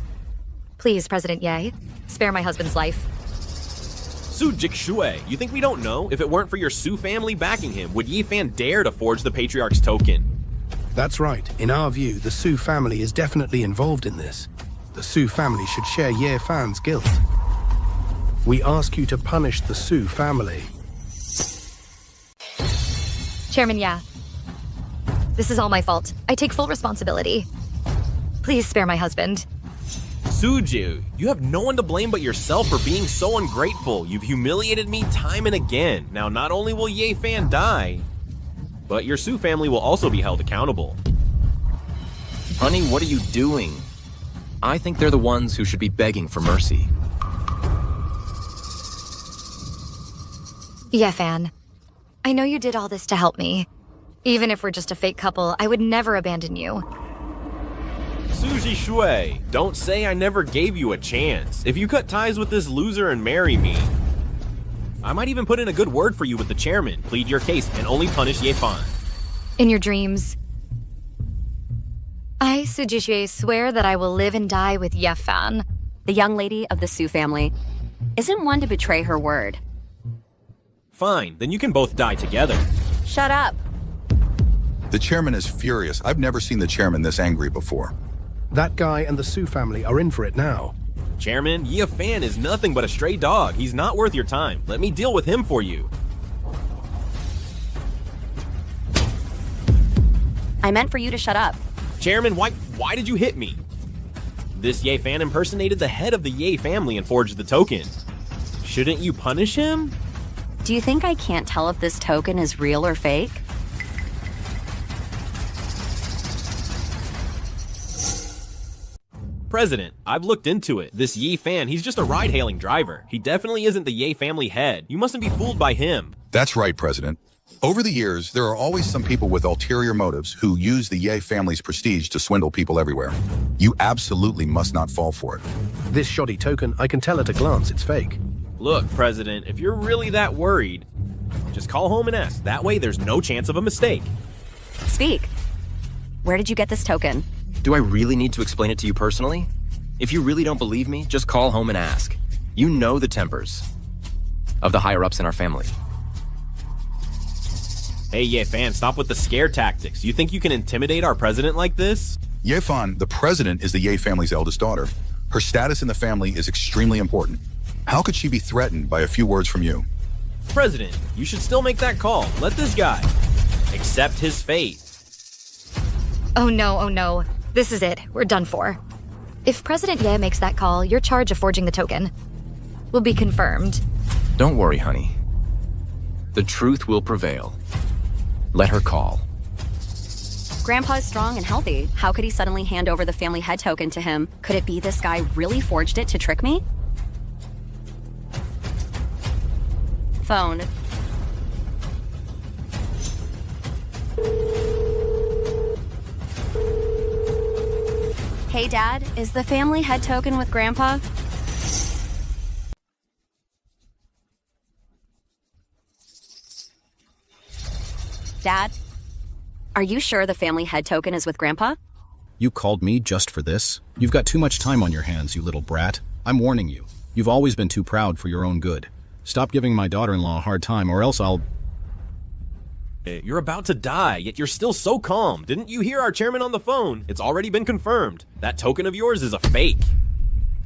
Please, President Ye, spare my husband's life. Su Jixue, you think we don't know? If it weren't for your Su family backing him, would Ye Fan dare to forge the patriarch's token? That's right. In our view, the Su family is definitely involved in this. The Su family should share Ye Fan's guilt. We ask you to punish the Su family. Chairman Ye, this is all my fault. I take full responsibility. Please spare my husband. Suju, you have no one to blame but yourself for being so ungrateful. You've humiliated me time and again. Now, not only will Ye Fan die, but your Su family will also be held accountable. Honey, what are you doing? I think they're the ones who should be begging for mercy. Ye Fan, I know you did all this to help me. Even if we're just a fake couple, I would never abandon you. Suji Shui, don't say I never gave you a chance. If you cut ties with this loser and marry me, I might even put in a good word for you with the chairman, plead your case, and only punish Ye Fan. In your dreams, I, Su Jixue, swear that I will live and die with Ye Fan. The young lady of the Su family isn't one to betray her word. Fine, then you can both die together. Shut up. The chairman is furious. I've never seen the chairman this angry before. That guy and the Su family are in for it now. Chairman, Ye Fan is nothing but a stray dog. He's not worth your time. Let me deal with him for you. I meant for you to shut up. Chairman, why did you hit me? This Ye Fan impersonated the head of the Ye family and forged the token. Shouldn't you punish him? Do you think I can't tell if this token is real or fake? President, I've looked into it. This Ye Fan, he's just a ride-hailing driver. He definitely isn't the Ye family head. You mustn't be fooled by him. That's right, President. Over the years, there are always some people with ulterior motives who use the Ye family's prestige to swindle people everywhere. You absolutely must not fall for it. This shoddy token, I can tell at a glance it's fake. Look, President, if you're really that worried, just call home and ask. That way there's no chance of a mistake. Speak. Where did you get this token? Do I really need to explain it to you personally? If you really don't believe me, just call home and ask. You know the tempers of the higher-ups in our family. Hey, Ye Fan, stop with the scare tactics. You think you can intimidate our president like this? Ye Fan, the president, is the Ye family's eldest daughter. Her status in the family is extremely important. How could she be threatened by a few words from you? President, you should still make that call. Let this guy accept his fate. Oh no. This is it. We're done for. If President Ye makes that call, your charge of forging the token will be confirmed. Don't worry, honey. The truth will prevail. Let her call. Grandpa is strong and healthy. How could he suddenly hand over the family head token to him? Could it be this guy really forged it to trick me? Phone. Hey, Dad, is the family head token with Grandpa? Dad, are you sure the family head token is with Grandpa? You called me just for this? You've got too much time on your hands, you little brat. I'm warning you. You've always been too proud for your own good. Stop giving my daughter-in-law a hard time, or else I'll... You're about to die, yet you're still so calm. Didn't you hear our chairman on the phone? It's already been confirmed. That token of yours is a fake.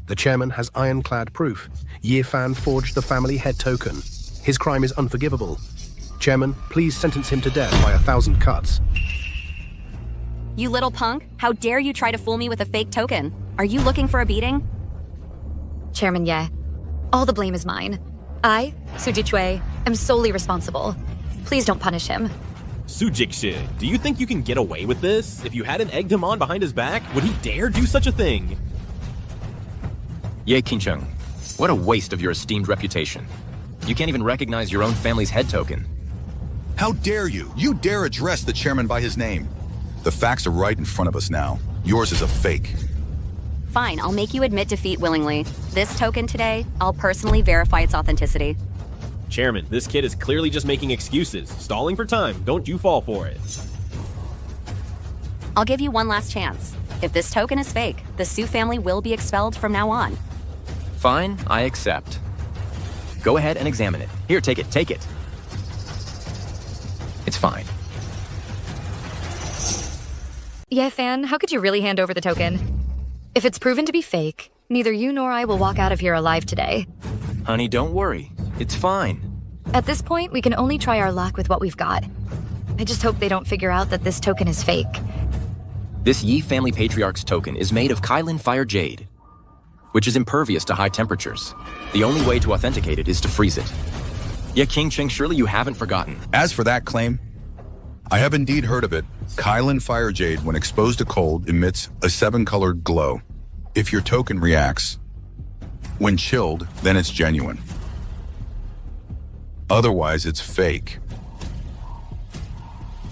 The chairman has ironclad proof. Ye Fan forged the family head token. His crime is unforgivable. Chairman, please sentence him to death by 1,000 cuts. You little punk, how dare you try to fool me with a fake token? Are you looking for a beating? Chairman Ye, all the blame is mine. I, Suji Chue, am solely responsible. Please don't punish him. Sujikshi, do you think you can get away with this? If you hadn't egged him on behind his back, would he dare do such a thing? Ye Qingcheng, what a waste of your esteemed reputation. You can't even recognize your own family's head token. How dare you? You dare address the chairman by his name. The facts are right in front of us now. Yours is a fake. Fine, I'll make you admit defeat willingly. This token today, I'll personally verify its authenticity. Chairman, this kid is clearly just making excuses. Stalling for time. Don't you fall for it. I'll give you one last chance. If this token is fake, the Su family will be expelled from now on. Fine, I accept. Go ahead and examine it. Here, take it. It's fine. Ye Fan, how could you really hand over the token? If it's proven to be fake, neither you nor I will walk out of here alive today. Honey, don't worry. It's fine. At this point, we can only try our luck with what we've got. I just hope they don't figure out that this token is fake. This Yi family patriarch's token is made of Kylin Fire Jade, which is impervious to high temperatures. The only way to authenticate it is to freeze it. Ye Qingcheng, surely you haven't forgotten. As for that claim, I have indeed heard of it. Kylin Fire Jade, when exposed to cold, emits a 7-colored glow. If your token reacts, when chilled, then it's genuine. Otherwise, it's fake.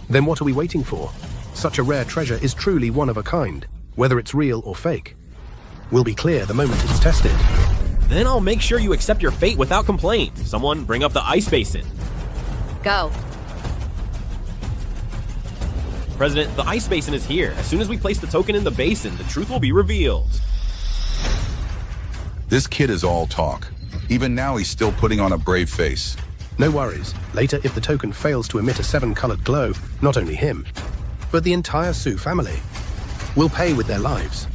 Then what are we waiting for? Such a rare treasure is truly one of a kind, whether it's real or fake. Will be clear the moment it's tested. Then I'll make sure you accept your fate without complaint. Someone bring up the ice basin. Go. President, the ice basin is here. As soon as we place the token in the basin, the truth will be revealed. This kid is all talk. Even now, he's still putting on a brave face. No worries. Later, if the token fails to emit a 7-colored glow, not only him, but the entire Su family will pay with their lives.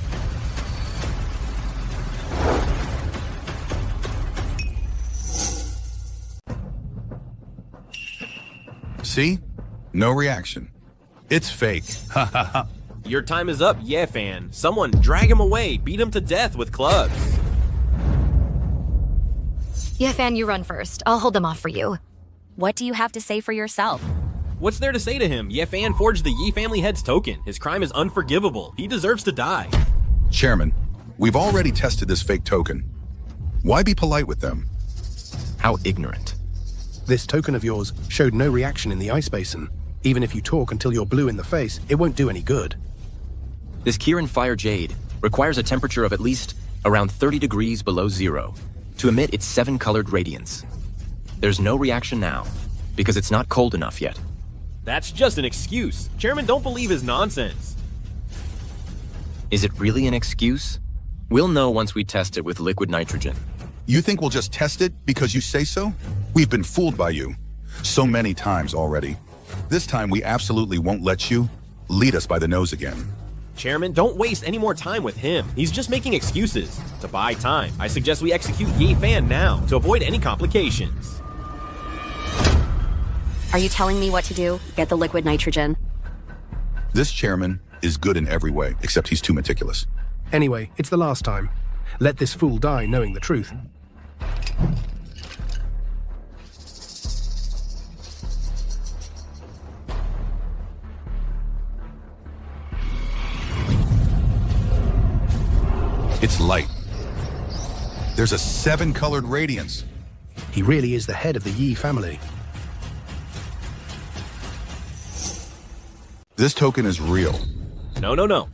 See? No reaction. It's fake. Ha ha ha. Your time is up, Ye Fan. Someone drag him away. Beat him to death with clubs. Ye Fan, you run first. I'll hold them off for you. What do you have to say for yourself? What's there to say to him? Ye Fan forged the Yi family head's token. His crime is unforgivable. He deserves to die. Chairman, we've already tested this fake token. Why be polite with them? How ignorant. This token of yours showed no reaction in the ice basin. Even if you talk until you're blue in the face, it won't do any good. This Kirin Fire Jade requires a temperature of at least around 30 degrees below zero to emit its 7-colored radiance. There's no reaction now, because it's not cold enough yet. That's just an excuse. Chairman, don't believe his nonsense. Is it really an excuse? We'll know once we test it with liquid nitrogen. You think we'll just test it because you say so? We've been fooled by you so many times already. This time we absolutely won't let you lead us by the nose again. Chairman, don't waste any more time with him. He's just making excuses. To buy time, I suggest we execute Ye Fan now to avoid any complications. Are you telling me what to do? Get the liquid nitrogen. This chairman is good in every way, except he's too meticulous. Anyway, it's the last time. Let this fool die knowing the truth. It's light. There's a 7-colored radiance. He really is the head of the Yi family. This token is real. No.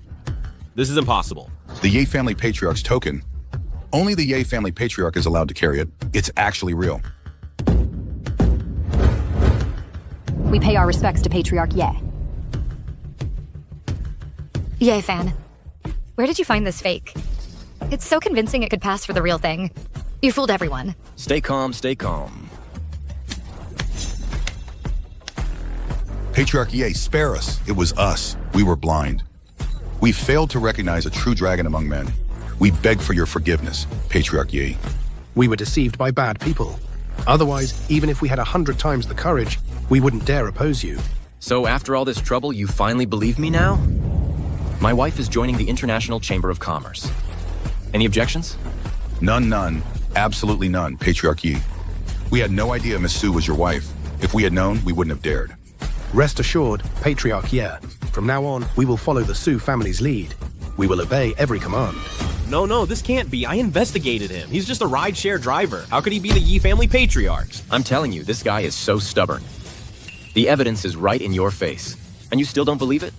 This is impossible. The Ye family patriarch's token. Only the Ye family patriarch is allowed to carry it. It's actually real. We pay our respects to Patriarch Ye. Yay, fan. Where did you find this fake? It's so convincing it could pass for the real thing. You fooled everyone. Stay calm, stay calm. Patriarch Ye, spare us. It was us. We were blind. We failed to recognize a true dragon among men. We beg for your forgiveness, Patriarch Ye. We were deceived by bad people. Otherwise, even if we had 100 times the courage, we wouldn't dare oppose you. So after all this trouble, you finally believe me now? My wife is joining the International Chamber of Commerce. Any objections? None. Absolutely none, Patriarch Ye. We had no idea Miss Sue was your wife. If we had known, we wouldn't have dared. Rest assured, Patriarch Ye. From now on, we will follow the Sue family's lead. We will obey every command. No, this can't be. I investigated him. He's just a rideshare driver. How could he be the Yi family patriarch? I'm telling you, this guy is so stubborn. The evidence is right in your face. And you still don't believe it?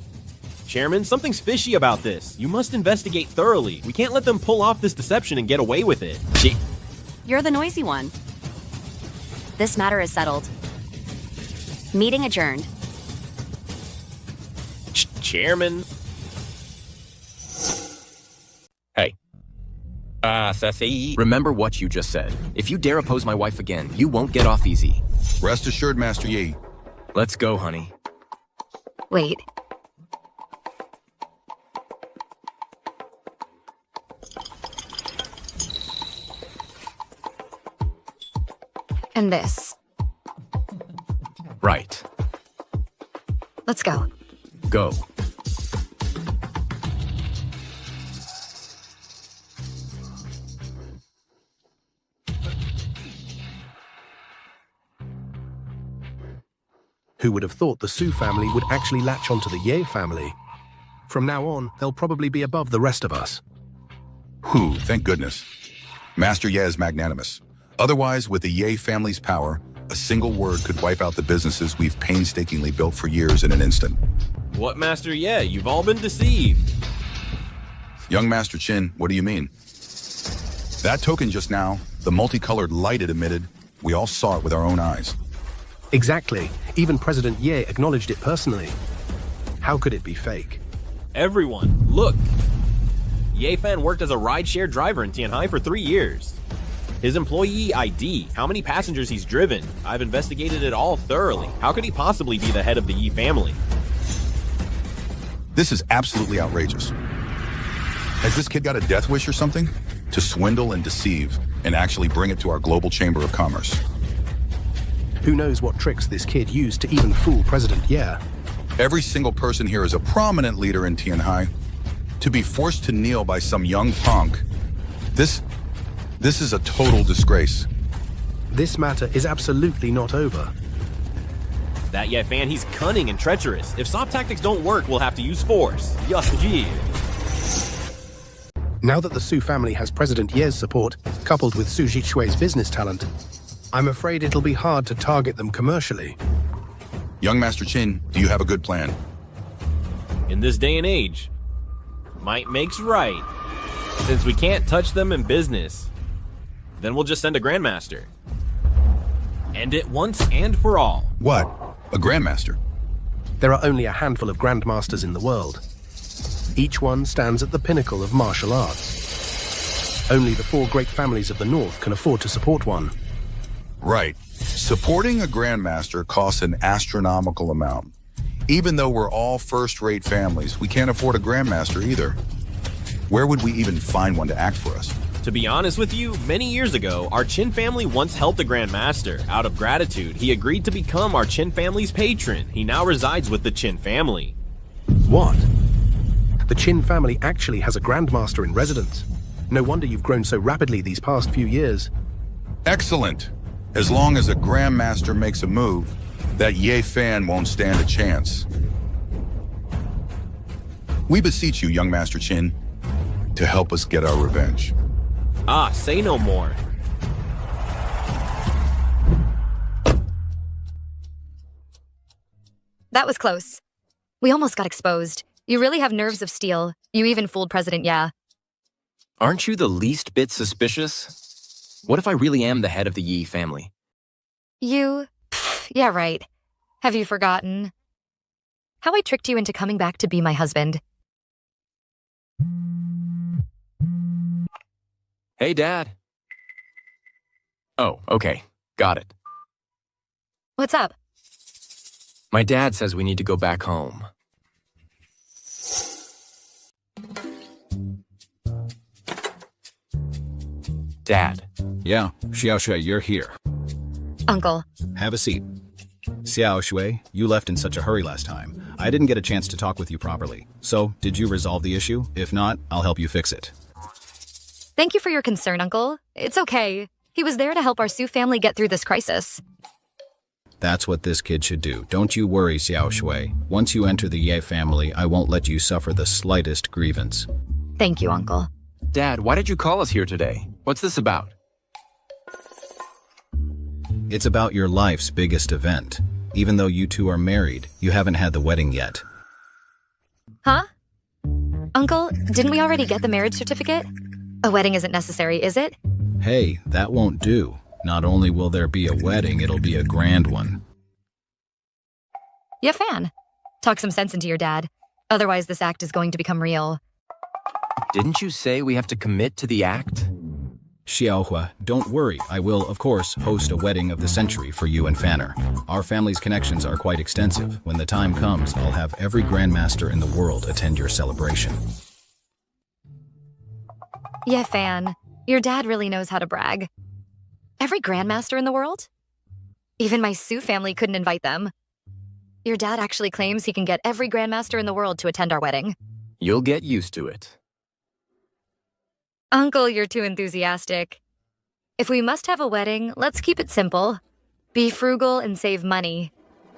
Chairman, something's fishy about this. You must investigate thoroughly. We can't let them pull off this deception and get away with it. You're the noisy one. This matter is settled. Meeting adjourned. Chairman. Hey. Remember what you just said. If you dare oppose my wife again, you won't get off easy. Rest assured, Master Yi. Let's go, honey. Wait. And this. Right. Let's go. Go. Who would have thought the Sue family would actually latch onto the Ye family? From now on, they'll probably be above the rest of us. Whew, thank goodness. Master Ye is magnanimous. Otherwise, with the Ye family's power, a single word could wipe out the businesses we've painstakingly built for years in an instant. What, Master Ye? You've all been deceived. Young Master Qin, what do you mean? That token just now, the multicolored light it emitted, we all saw it with our own eyes. Exactly. Even President Ye acknowledged it personally. How could it be fake? Everyone, look. Ye Fan worked as a rideshare driver in Tianhai for 3 years. His employee ID, how many passengers he's driven. I've investigated it all thoroughly. How could he possibly be the head of the Yi family? This is absolutely outrageous. Has this kid got a death wish or something? To swindle and deceive, and actually bring it to our global chamber of commerce. Who knows what tricks this kid used to even fool President Ye? Every single person here is a prominent leader in Tianhai. To be forced to kneel by some young punk, this is a total disgrace. This matter is absolutely not over. That Ye Fan, he's cunning and treacherous. If soft tactics don't work, we'll have to use force. Gee. Now that the Sue family has President Ye's support, coupled with Su Jixue's business talent, I'm afraid it'll be hard to target them commercially. Young Master Qin, do you have a good plan? In this day and age, might makes right. Since we can't touch them in business, then we'll just send a Grandmaster. End it once and for all. What? A Grandmaster? There are only a handful of Grandmasters in the world. Each one stands at the pinnacle of martial arts. Only the 4 great families of the North can afford to support one. Right. Supporting a Grandmaster costs an astronomical amount. Even though we're all first-rate families, we can't afford a grandmaster either. Where would we even find one to act for us? To be honest with you, many years ago, our Chin family once helped a grandmaster. Out of gratitude, he agreed to become our Chin family's patron. He now resides with the Chin family. What? The Chin family actually has a grandmaster in residence. No wonder you've grown so rapidly these past few years. Excellent. As long as a grandmaster makes a move, that Ye fan won't stand a chance. We beseech you, young Master Chin, to help us get our revenge. Ah, say no more. That was close. We almost got exposed. You really have nerves of steel. You even fooled President Ye. Aren't you the least bit suspicious? What if I really am the head of the Yi family? Yeah, right. Have you forgotten how I tricked you into coming back to be my husband? Hey, Dad. Oh, okay. Got it. What's up? My dad says we need to go back home. Dad. Yeah, Xiao Shui, you're here. Uncle. Have a seat. Xiao Shui, you left in such a hurry last time. I didn't get a chance to talk with you properly. So, did you resolve the issue? If not, I'll help you fix it. Thank you for your concern, Uncle. It's okay. He was there to help our Su family get through this crisis. That's what this kid should do. Don't you worry, Xiao Shui. Once you enter the Ye family, I won't let you suffer the slightest grievance. Thank you, Uncle. Dad, why did you call us here today? What's this about? It's about your life's biggest event. Even though you two are married, you haven't had the wedding yet. Huh? Uncle, didn't we already get the marriage certificate? A wedding isn't necessary, is it? Hey, that won't do. Not only will there be a wedding, it'll be a grand one. Yeah, fan. Talk some sense into your dad. Otherwise, this act is going to become real. Didn't you say we have to commit to the act? Xiaohua, don't worry. I will, of course, host a wedding of the century for you and Fanner. Our family's connections are quite extensive. When the time comes, I'll have every grandmaster in the world attend your celebration. Yeah, fan. Your dad really knows how to brag. Every grandmaster in the world? Even my Su family couldn't invite them. Your dad actually claims he can get every grandmaster in the world to attend our wedding. You'll get used to it. Uncle, you're too enthusiastic. If we must have a wedding, let's keep it simple. Be frugal and save money.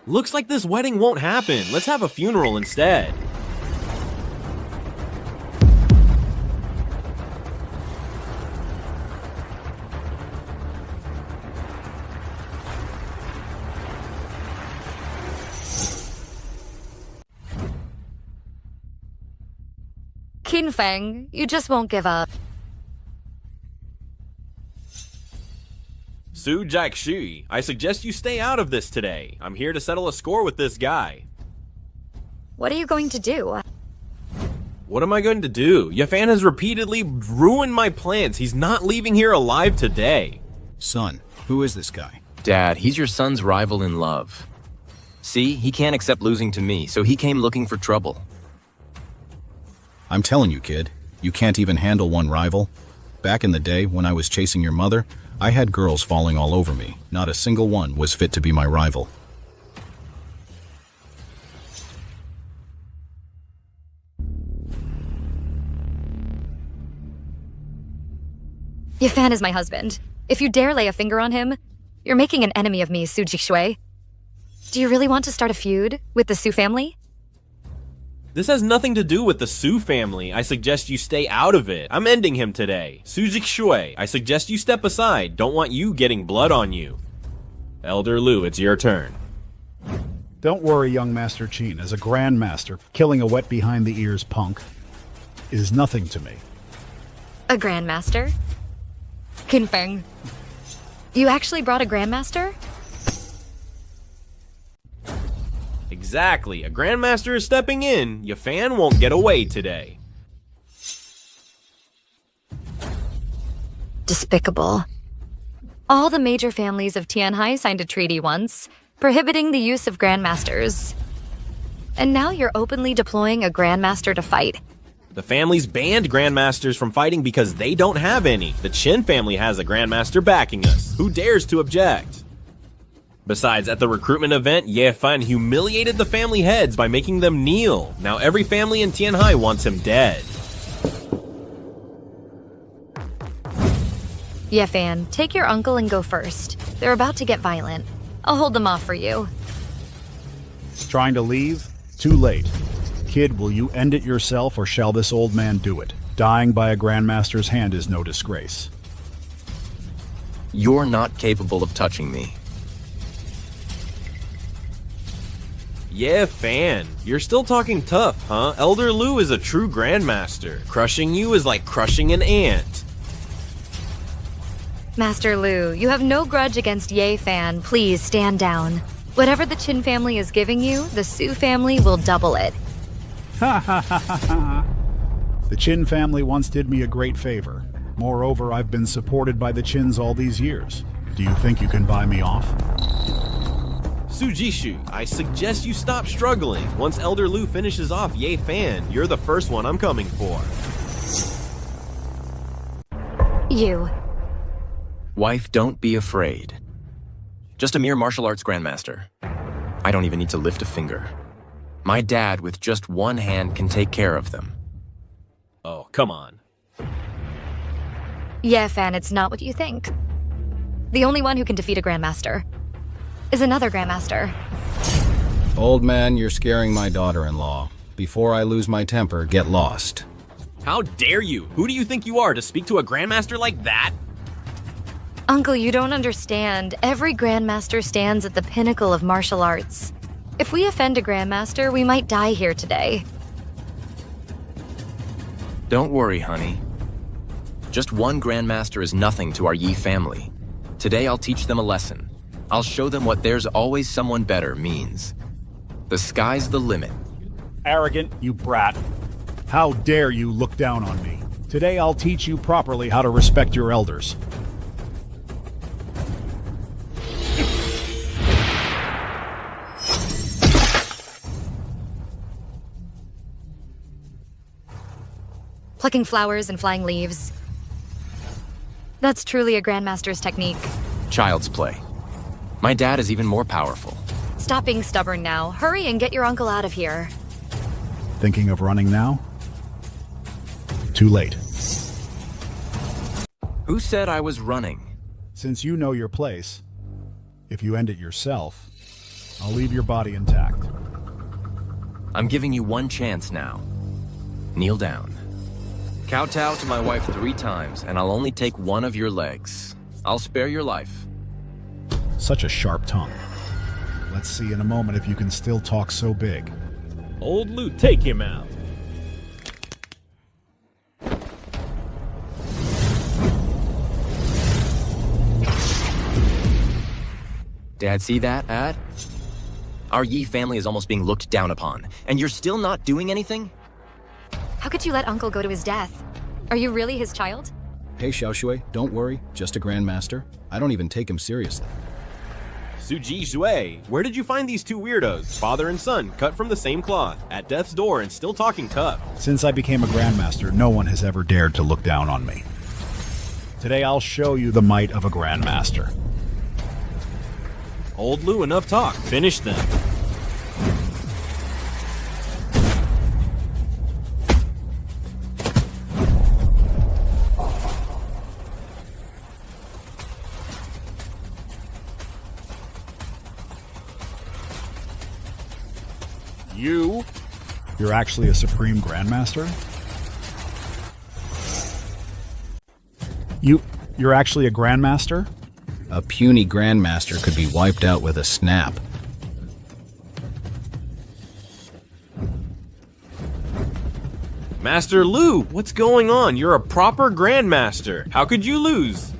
Looks like this wedding won't happen. Let's have a funeral instead. Qinfeng, you just won't give up. Su Jiaxi, I suggest you stay out of this today. I'm here to settle a score with this guy. What are you going to do? What am I going to do? Yafan has repeatedly ruined my plans. He's not leaving here alive today. Son, who is this guy? Dad, he's your son's rival in love. See, he can't accept losing to me, so he came looking for trouble. I'm telling you, kid, you can't even handle one rival. Back in the day, when I was chasing your mother, I had girls falling all over me. Not a single one was fit to be my rival. Yafan is my husband. If you dare lay a finger on him, you're making an enemy of me, Su Jixue. Do you really want to start a feud with the Su family? This has nothing to do with the Su family. I suggest you stay out of it. I'm ending him today. Su Jixue, I suggest you step aside. Don't want you getting blood on you. Elder Lu, it's your turn. Don't worry, young Master Qin. As a grandmaster, killing a wet behind the ears punk is nothing to me. A grandmaster? Qinfeng, you actually brought a grandmaster? Exactly. A grandmaster is stepping in. Yafan won't get away today. Despicable. All the major families of Tianhai signed a treaty once, prohibiting the use of grandmasters. And now you're openly deploying a grandmaster to fight. The family's banned grandmasters from fighting because they don't have any. The Qin family has a grandmaster backing us. Who dares to object? Besides, at the recruitment event, Ye Fan humiliated the family heads by making them kneel. Now every family in Tianhai wants him dead. Yefan, take your uncle and go first. They're about to get violent. I'll hold them off for you. Trying to leave? Too late. Kid, will you end it yourself or shall this old man do it? Dying by a grandmaster's hand is no disgrace. You're not capable of touching me. Yeah, Fan. You're still talking tough, huh? Elder Lu is a true grandmaster. Crushing you is like crushing an ant. Master Lu, you have no grudge against Ye Fan. Please stand down. Whatever the Qin family is giving you, the Su family will double it. Ha ha ha ha ha. The Qin family once did me a great favor. Moreover, I've been supported by the Qins all these years. Do you think you can buy me off? Sujishu, I suggest you stop struggling. Once Elder Lu finishes off Ye Fan, you're the first one I'm coming for. You. Wife, don't be afraid. Just a mere martial arts grandmaster. I don't even need to lift a finger. My dad, with just one hand, can take care of them. Oh, come on. Yeah, Fan, it's not what you think. The only one who can defeat a grandmaster is another grandmaster. Old man, you're scaring my daughter-in-law. Before I lose my temper, get lost. How dare you? Who do you think you are to speak to a grandmaster like that? Uncle, you don't understand. Every grandmaster stands at the pinnacle of martial arts. If we offend a grandmaster, we might die here today. Don't worry, honey. Just one grandmaster is nothing to our Yi family. Today I'll teach them a lesson. I'll show them what "there's always someone better" means. The sky's the limit. Arrogant, you brat. How dare you look down on me? Today I'll teach you properly how to respect your elders. Plucking flowers and flying leaves. That's truly a grandmaster's technique. Child's play. My dad is even more powerful. Stop being stubborn now. Hurry and get your uncle out of here. Thinking of running now? Too late. Who said I was running? Since you know your place, if you end it yourself, I'll leave your body intact. I'm giving you one chance now. Kneel down. Kowtow to my wife 3 times, and I'll only take one of your legs. I'll spare your life. Such a sharp tongue. Let's see in a moment if you can still talk so big. Old Lu, take him out. Dad, see that, Ad? Our Yi family is almost being looked down upon, and you're still not doing anything? How could you let Uncle go to his death? Are you really his child? Hey, Xiaoshui, don't worry. Just a grandmaster. I don't even take him seriously. Suji Zhui, where did you find these 2 weirdos? Father and son, cut from the same cloth, at death's door and still talking tough. Since I became a grandmaster, no one has ever dared to look down on me. Today I'll show you the might of a grandmaster. Old Lu, enough talk. Finish them. You're actually a supreme grandmaster? You're actually a grandmaster? A puny grandmaster could be wiped out with a snap. Master Lu, what's going on? You're a proper grandmaster. How could you lose?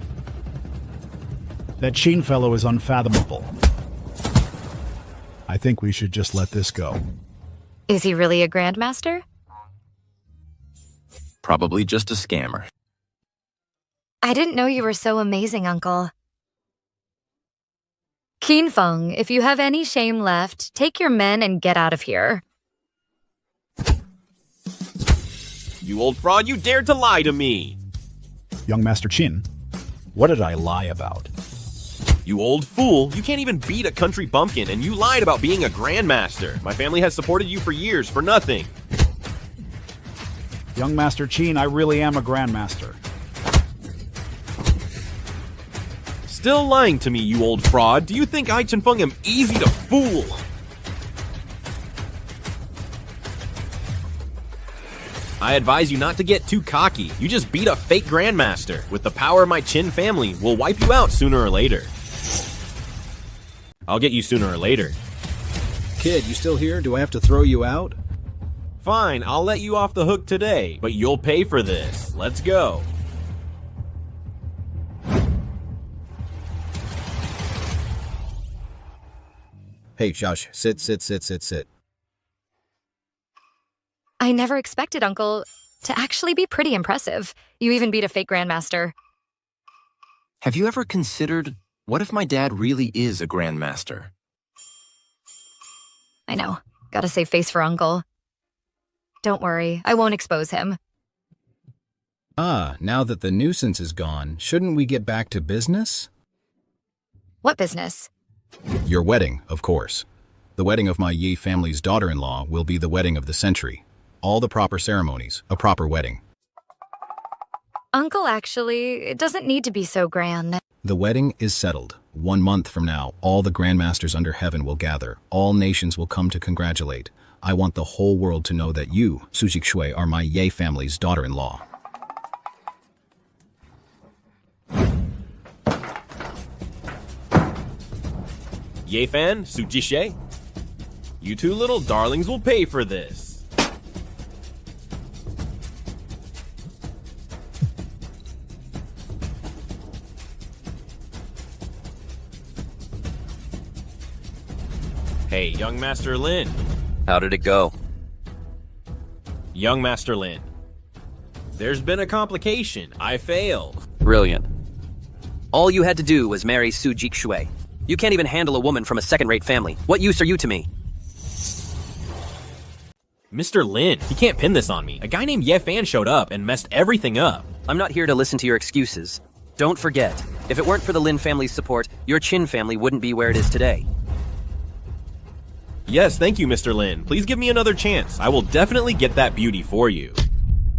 That Qin fellow is unfathomable. I think we should just let this go. Is he really a grandmaster? Probably just a scammer. I didn't know you were so amazing, Uncle. Qin Feng, if you have any shame left, take your men and get out of here. You old fraud, you dared to lie to me! Young Master Qin, what did I lie about? You old fool, you can't even beat a country bumpkin, and you lied about being a grandmaster. My family has supported you for years for nothing. Young Master Qin, I really am a grandmaster. Still lying to me, you old fraud. Do you think I, Chen Feng, am easy to fool? I advise you not to get too cocky. You just beat a fake grandmaster. With the power of my Qin family, we'll wipe you out sooner or later. I'll get you sooner or later. Kid, you still here? Do I have to throw you out? Fine, I'll let you off the hook today, but you'll pay for this. Let's go. Hey, Josh, sit. I never expected Uncle to actually be pretty impressive. You even beat a fake grandmaster. Have you ever considered, what if my dad really is a grandmaster? I know. Gotta save face for Uncle. Don't worry, I won't expose him. Now that the nuisance is gone, shouldn't we get back to business? What business? Your wedding, of course. The wedding of my Yi family's daughter-in-law will be the wedding of the century. All the proper ceremonies, a proper wedding. Uncle, actually, it doesn't need to be so grand. The wedding is settled. 1 month from now, all the grandmasters under heaven will gather. All nations will come to congratulate. I want the whole world to know that you, Su Jikshui, are my Ye family's daughter-in-law. Ye fan, Su Jishe? You two little darlings will pay for this. Hey, young Master Lin. How did it go? Young Master Lin. There's been a complication. I failed. Brilliant. All you had to do was marry Su Jikshui. You can't even handle a woman from a second-rate family. What use are you to me? Mr. Lin, you can't pin this on me. A guy named Ye Fan showed up and messed everything up. I'm not here to listen to your excuses. Don't forget, if it weren't for the Lin family's support, your Qin family wouldn't be where it is today. Yes, thank you, Mr. Lin. Please give me another chance. I will definitely get that beauty for you.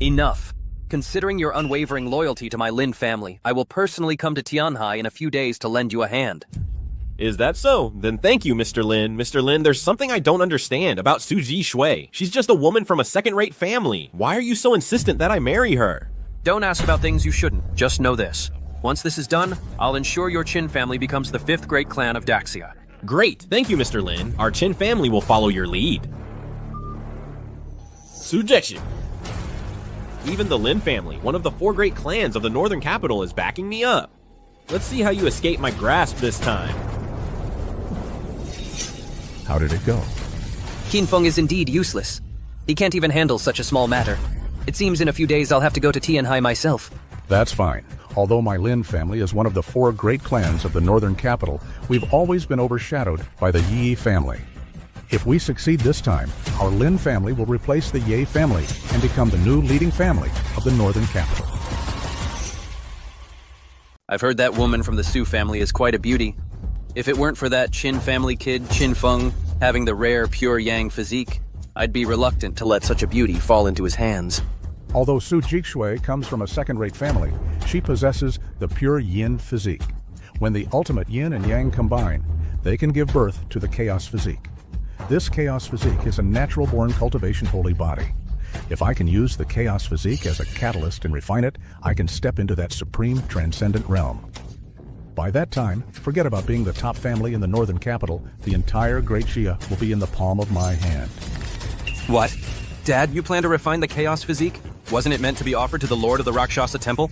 Enough. Considering your unwavering loyalty to my Lin family, I will personally come to Tianhai in a few days to lend you a hand. Is that so? Then thank you, Mr. Lin. Mr. Lin, there's something I don't understand about Su Jishui. She's just a woman from a second-rate family. Why are you so insistent that I marry her? Don't ask about things you shouldn't. Just know this. Once this is done, I'll ensure your Qin family becomes the 5th great clan of Daxia. Great. Thank you, Mr. Lin. Our Qin family will follow your lead. Sujection. Even the Lin family, one of the 4 great clans of the northern capital, is backing me up. Let's see how you escape my grasp this time. How did it go? Qin Feng is indeed useless. He can't even handle such a small matter. It seems in a few days I'll have to go to Tianhai myself. That's fine. Although my Lin family is one of the 4 great clans of the northern capital, we've always been overshadowed by the Yi family. If we succeed this time, our Lin family will replace the Ye family and become the new leading family of the northern capital. I've heard that woman from the Su family is quite a beauty. If it weren't for that Qin family kid, Qin Feng, having the rare pure yang physique, I'd be reluctant to let such a beauty fall into his hands. Although Su Jikshui comes from a second-rate family, she possesses the pure yin physique. When the ultimate yin and yang combine, they can give birth to the chaos physique. This chaos physique is a natural-born cultivation holy body. If I can use the chaos physique as a catalyst and refine it, I can step into that supreme transcendent realm. By that time, forget about being the top family in the northern capital. The entire Great Xia will be in the palm of my hand. What? Dad, you plan to refine the chaos physique? Wasn't it meant to be offered to the Lord of the Rakshasa Temple?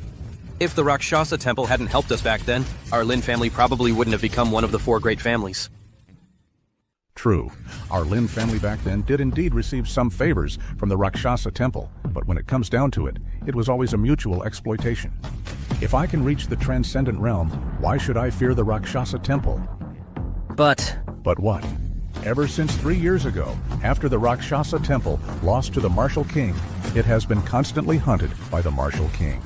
If the Rakshasa Temple hadn't helped us back then, our Lin family probably wouldn't have become one of the 4 great families. True. Our Lin family back then did indeed receive some favors from the Rakshasa Temple, but when it comes down to it, it was always a mutual exploitation. If I can reach the transcendent realm, why should I fear the Rakshasa Temple? But what? Ever since 3 years ago, after the Rakshasa Temple lost to the Martial King, It has been constantly hunted by the Martial King.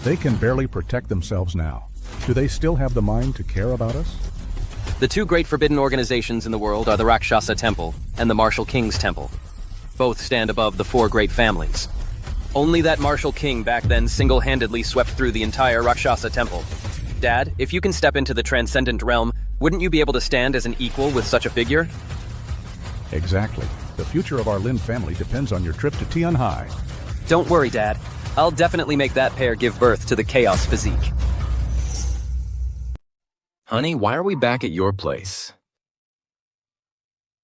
They can barely protect themselves now. Do they still have the mind to care about us? The two great forbidden organizations in the world are the Rakshasa Temple and the Martial King's Temple. Both stand above the four great families. Only that Martial King back then single-handedly swept through the entire Rakshasa Temple. Dad, if you can step into the transcendent realm, wouldn't you be able to stand as an equal with such a figure? Exactly. The future of our Lin family depends on your trip to Tian Hai. Don't worry, Dad. I'll definitely make that pair give birth to the Chaos physique. Honey, why are we back at your place?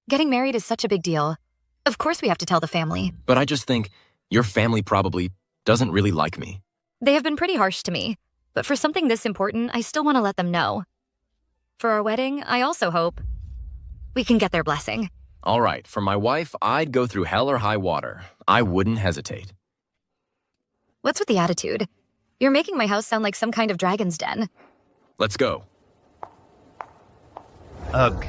Getting married is such a big deal. Of course we have to tell the family. But I just think your family probably doesn't really like me. They have been pretty harsh to me, but for something this important, I still want to let them know. For our wedding, I also hope we can get their blessing. All right, for my wife, I'd go through hell or high water. I wouldn't hesitate. What's with the attitude? You're making my house sound like some kind of dragon's den. Let's go. Ugh.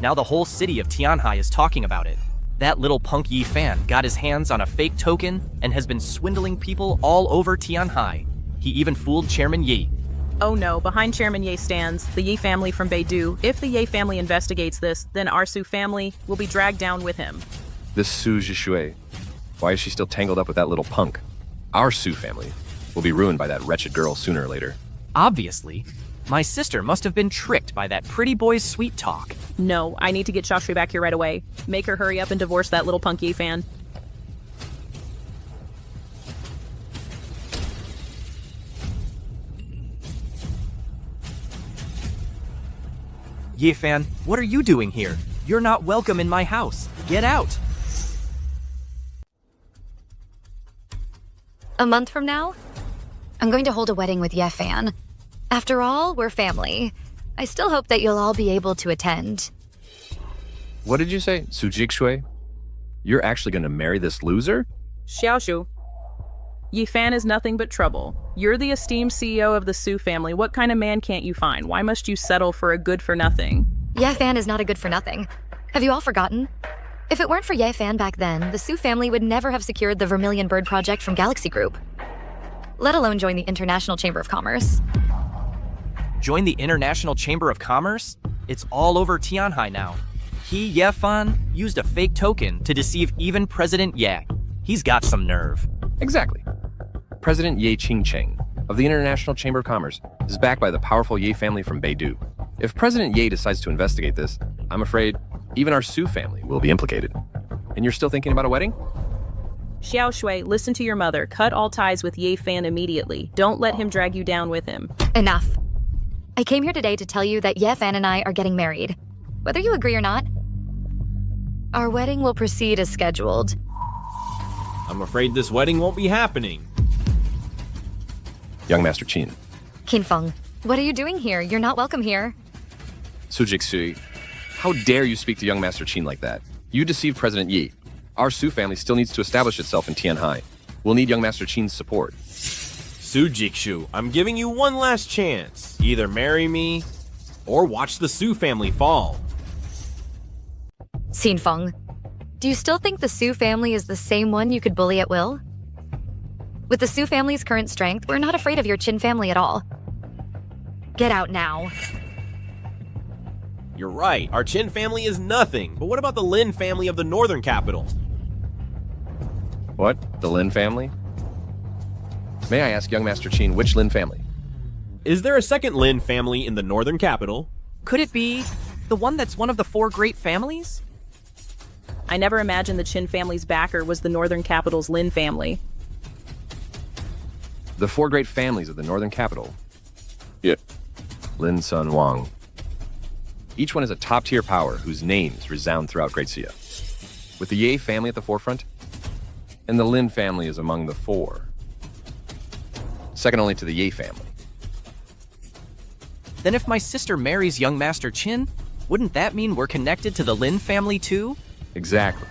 Now the whole city of Tianhai is talking about it. That little punk Yi Fan got his hands on a fake token and has been swindling people all over Tianhai. He even fooled Chairman Yi. Oh no, behind Chairman Ye stands the Yi family from Beidou. If the Ye family investigates this, then our Su family will be dragged down with him. This Su Zhishui, why is she still tangled up with that little punk? Our Su family will be ruined by that wretched girl sooner or later. Obviously. My sister must have been tricked by that pretty boy's sweet talk. No, I need to get Xiaoshui back here right away. Make her hurry up and divorce that little punk Yi fan. Yi Fan, what are you doing here? You're not welcome in my house. Get out! A month from now, I'm going to hold a wedding with Ye Fan. After all, we're family. I still hope that you'll all be able to attend. What did you say, Su Jikshui? You're actually going to marry this loser? Xiaoshu, Yi Fan is nothing but trouble. You're the esteemed CEO of the Su family. What kind of man can't you find? Why must you settle for a good-for-nothing? Ye Fan is not a good-for-nothing. Have you all forgotten? If it weren't for Ye Fan back then, the Su family would never have secured the Vermilion Bird project from Galaxy Group, let alone join the International Chamber of Commerce. Join the International Chamber of Commerce? It's all over Tianhai now. Ye Fan used a fake token to deceive even President Ye. He's got some nerve. Exactly. President Ye Qingcheng of the International Chamber of Commerce is backed by the powerful Ye family from Beidou. If President Ye decides to investigate this, I'm afraid even our Su family will be implicated. And you're still thinking about a wedding? Xiao Shui, listen to your mother. Cut all ties with Ye Fan immediately. Don't let him drag you down with him. Enough. I came here today to tell you that Ye Fan and I are getting married. Whether you agree or not, our wedding will proceed as scheduled. I'm afraid this wedding won't be happening. Young Master Qin. Qin Feng, what are you doing here? You're not welcome here. Su Jikshui, how dare you speak to young Master Qin like that? You deceived President Yi. Our Su family still needs to establish itself in Tianhai. We'll need young Master Qin's support. Su Jikshu, I'm giving you one last chance. Either marry me, or watch the Su family fall. Qin Feng, do you still think the Su family is the same one you could bully at will? With the Su family's current strength, we're not afraid of your Qin family at all. Get out now. You're right, our Qin family is nothing. But what about the Lin family of the northern capital? What? The Lin family? May I ask young Master Qin which Lin family? Is there a second Lin family in the northern capital? Could it be the one that's one of the four great families? I never imagined the Qin family's backer was the northern capital's Lin family. The four great families of the northern capital. Yeah. Lin Sun Wang. Each one is a top-tier power whose names resound throughout Great Xia. With the Ye family at the forefront, and the Lin family is among the four. Second only to the Ye family. Then if my sister marries young Master Qin, wouldn't that mean we're connected to the Lin family too? Exactly.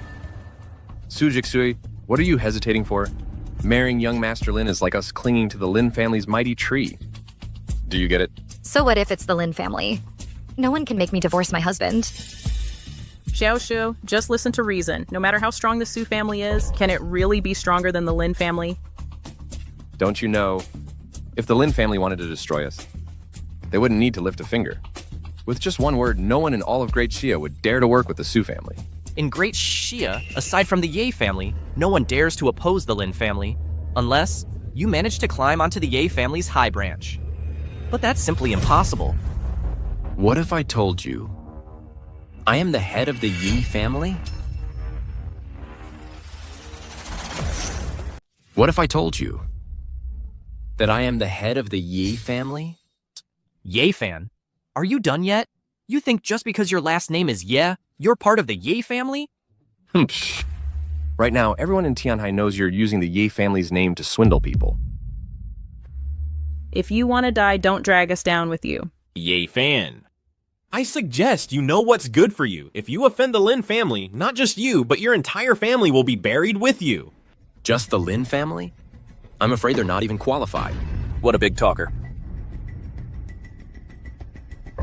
Su Jikshui, what are you hesitating for? Marrying young Master Lin is like us clinging to the Lin family's mighty tree. Do you get it? So what if it's the Lin family? No one can make me divorce my husband. Xiao, just listen to reason. No matter how strong the Su family is, can it really be stronger than the Lin family? Don't you know, if the Lin family wanted to destroy us, they wouldn't need to lift a finger. With just one word, no one in all of Great Xia would dare to work with the Su family. In Great Xia, aside from the Ye family, no one dares to oppose the Lin family, unless you manage to climb onto the Ye family's high branch. But that's simply impossible. What if I told you I am the head of the Yi family? What if I told you that I am the head of the Yi family? Ye fan? Are you done yet? You think just because your last name is Ye, you're part of the Ye family? Right now, everyone in Tianhai knows you're using the Ye family's name to swindle people. If you want to die, don't drag us down with you. Ye fan. I suggest you know what's good for you. If you offend the Lin family, not just you, but your entire family will be buried with you. Just the Lin family? I'm afraid they're not even qualified. What a big talker.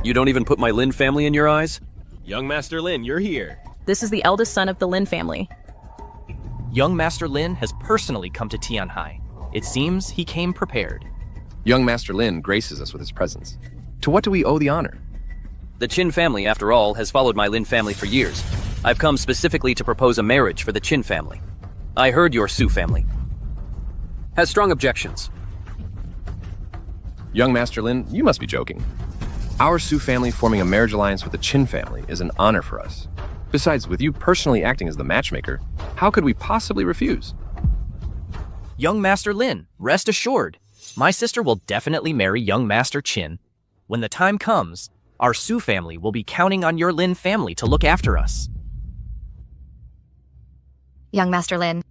You don't even put my Lin family in your eyes? Young Master Lin, you're here. This is the eldest son of the Lin family. Young Master Lin has personally come to Tianhai. It seems he came prepared. Young Master Lin graces us with his presence. To what do we owe the honor? The Qin family, after all, has followed my Lin family for years. I've come specifically to propose a marriage for the Qin family. I heard your Su family has strong objections. Young Master Lin, you must be joking. Our Su family forming a marriage alliance with the Qin family is an honor for us. Besides, with you personally acting as the matchmaker, how could we possibly refuse? Young Master Lin, rest assured, my sister will definitely marry young Master Qin. When the time comes, our Su family will be counting on your Lin family to look after us. Young Master Lin,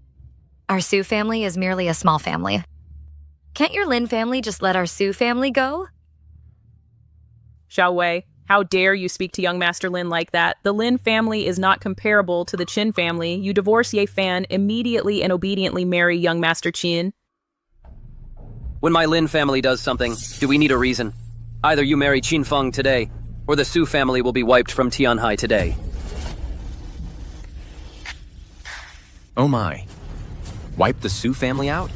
our Su family is merely a small family. Can't your Lin family just let our Su family go? Xiao Wei, how dare you speak to young Master Lin like that? The Lin family is not comparable to the Qin family. You divorce Ye Fan, immediately and obediently marry young Master Qin. When my Lin family does something, do we need a reason? Either you marry Qin Feng today, or the Su family will be wiped from Tianhai today. Oh my. Wipe the Su family out?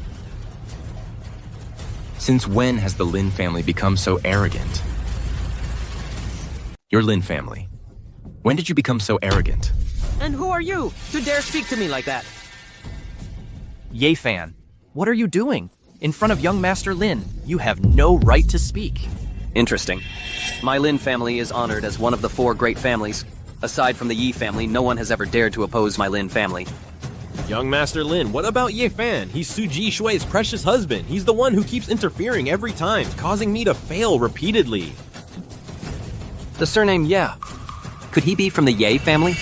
Since when has the Lin family become so arrogant? Your Lin family. When did you become so arrogant? And who are you to dare speak to me like that? Ye Fan, what are you doing? In front of young Master Lin, you have no right to speak. Interesting. My Lin family is honored as one of the 4 great families. Aside from the Yi family, no one has ever dared to oppose my Lin family. Young Master Lin, what about Ye Fan? He's Su Jishui's precious husband. He's the one who keeps interfering every time, causing me to fail repeatedly. The surname Ye. Could he be from the Ye family?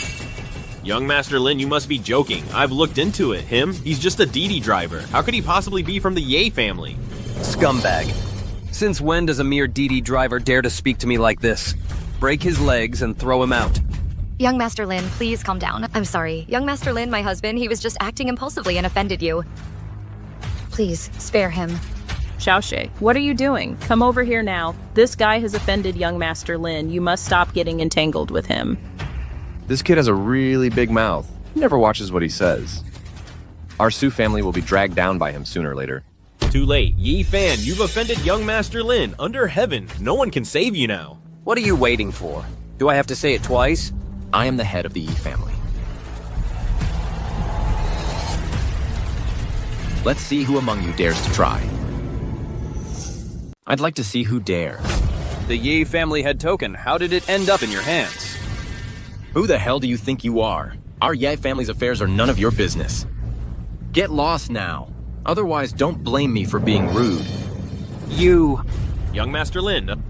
Young Master Lin, you must be joking. I've looked into it. He's just a DD driver. How could he possibly be from the Ye family? Scumbag. Since when does a mere DD driver dare to speak to me like this? Break his legs and throw him out. Young Master Lin, please calm down. I'm sorry. Young Master Lin, my husband, he was just acting impulsively and offended you. Please, spare him. Xiaoxue, what are you doing? Come over here now. This guy has offended young Master Lin. You must stop getting entangled with him. This kid has a really big mouth. He never watches what he says. Our Su family will be dragged down by him sooner or later. Too late. Yi Fan, you've offended young Master Lin. Under heaven, no one can save you now. What are you waiting for? Do I have to say it twice? I am the head of the Yi family. Let's see who among you dares to try. I'd like to see who dare. The Yi family head token, how did it end up in your hands? Who the hell do you think you are? Our Ye family's affairs are none of your business. Get lost now. Otherwise, don't blame me for being rude. You... Young Master Lin,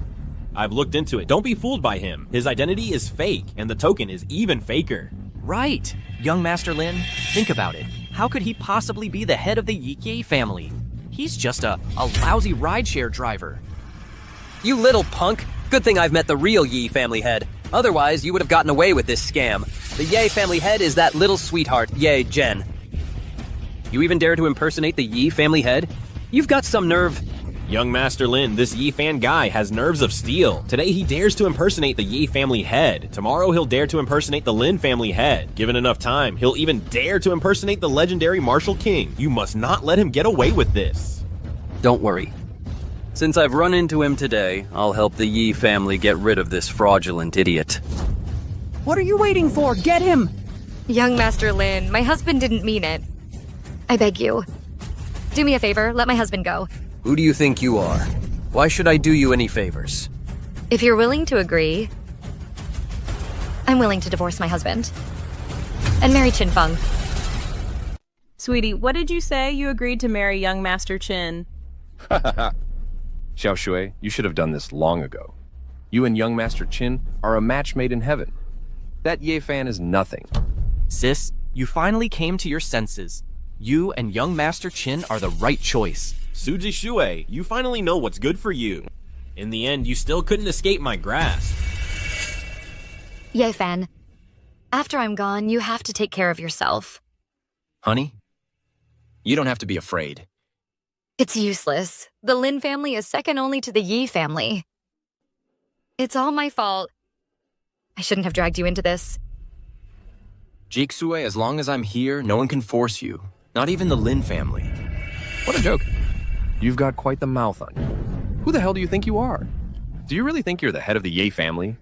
I've looked into it. Don't be fooled by him. His identity is fake, and the token is even faker. Right. Young Master Lin, think about it. How could he possibly be the head of the Ye family? He's just a lousy rideshare driver. You little punk. Good thing I've met the real Yi family head. Otherwise, you would have gotten away with this scam. The Ye family head is that little sweetheart, Ye Jen. You even dare to impersonate the Yi family head? You've got some nerve. Young Master Lin, this Yi fan guy has nerves of steel. Today he dares to impersonate the Yi family head. Tomorrow he'll dare to impersonate the Lin family head. Given enough time, he'll even dare to impersonate the legendary Marshal King. You must not let him get away with this. Don't worry. Since I've run into him today, I'll help the Yi family get rid of this fraudulent idiot. What are you waiting for? Get him! Young Master Lin, my husband didn't mean it. I beg you. Do me a favor, let my husband go. Who do you think you are? Why should I do you any favors? If you're willing to agree, I'm willing to divorce my husband. And marry Qin Feng. Sweetie, what did you say? You agreed to marry young Master Qin. Xiao Shui, you should have done this long ago. You and young Master Qin are a match made in heaven. That Ye fan is nothing. Sis, you finally came to your senses. You and young Master Qin are the right choice. Suji Shui, you finally know what's good for you. In the end, you still couldn't escape my grasp. Ye fan, after I'm gone, you have to take care of yourself. Honey, you don't have to be afraid. It's useless. The Lin family is second only to the Yi family. It's all my fault. I shouldn't have dragged you into this. Jixue, as long as I'm here, no one can force you. Not even the Lin family. What a joke. You've got quite the mouth on you. Who the hell do you think you are? Do you really think you're the head of the Ye family?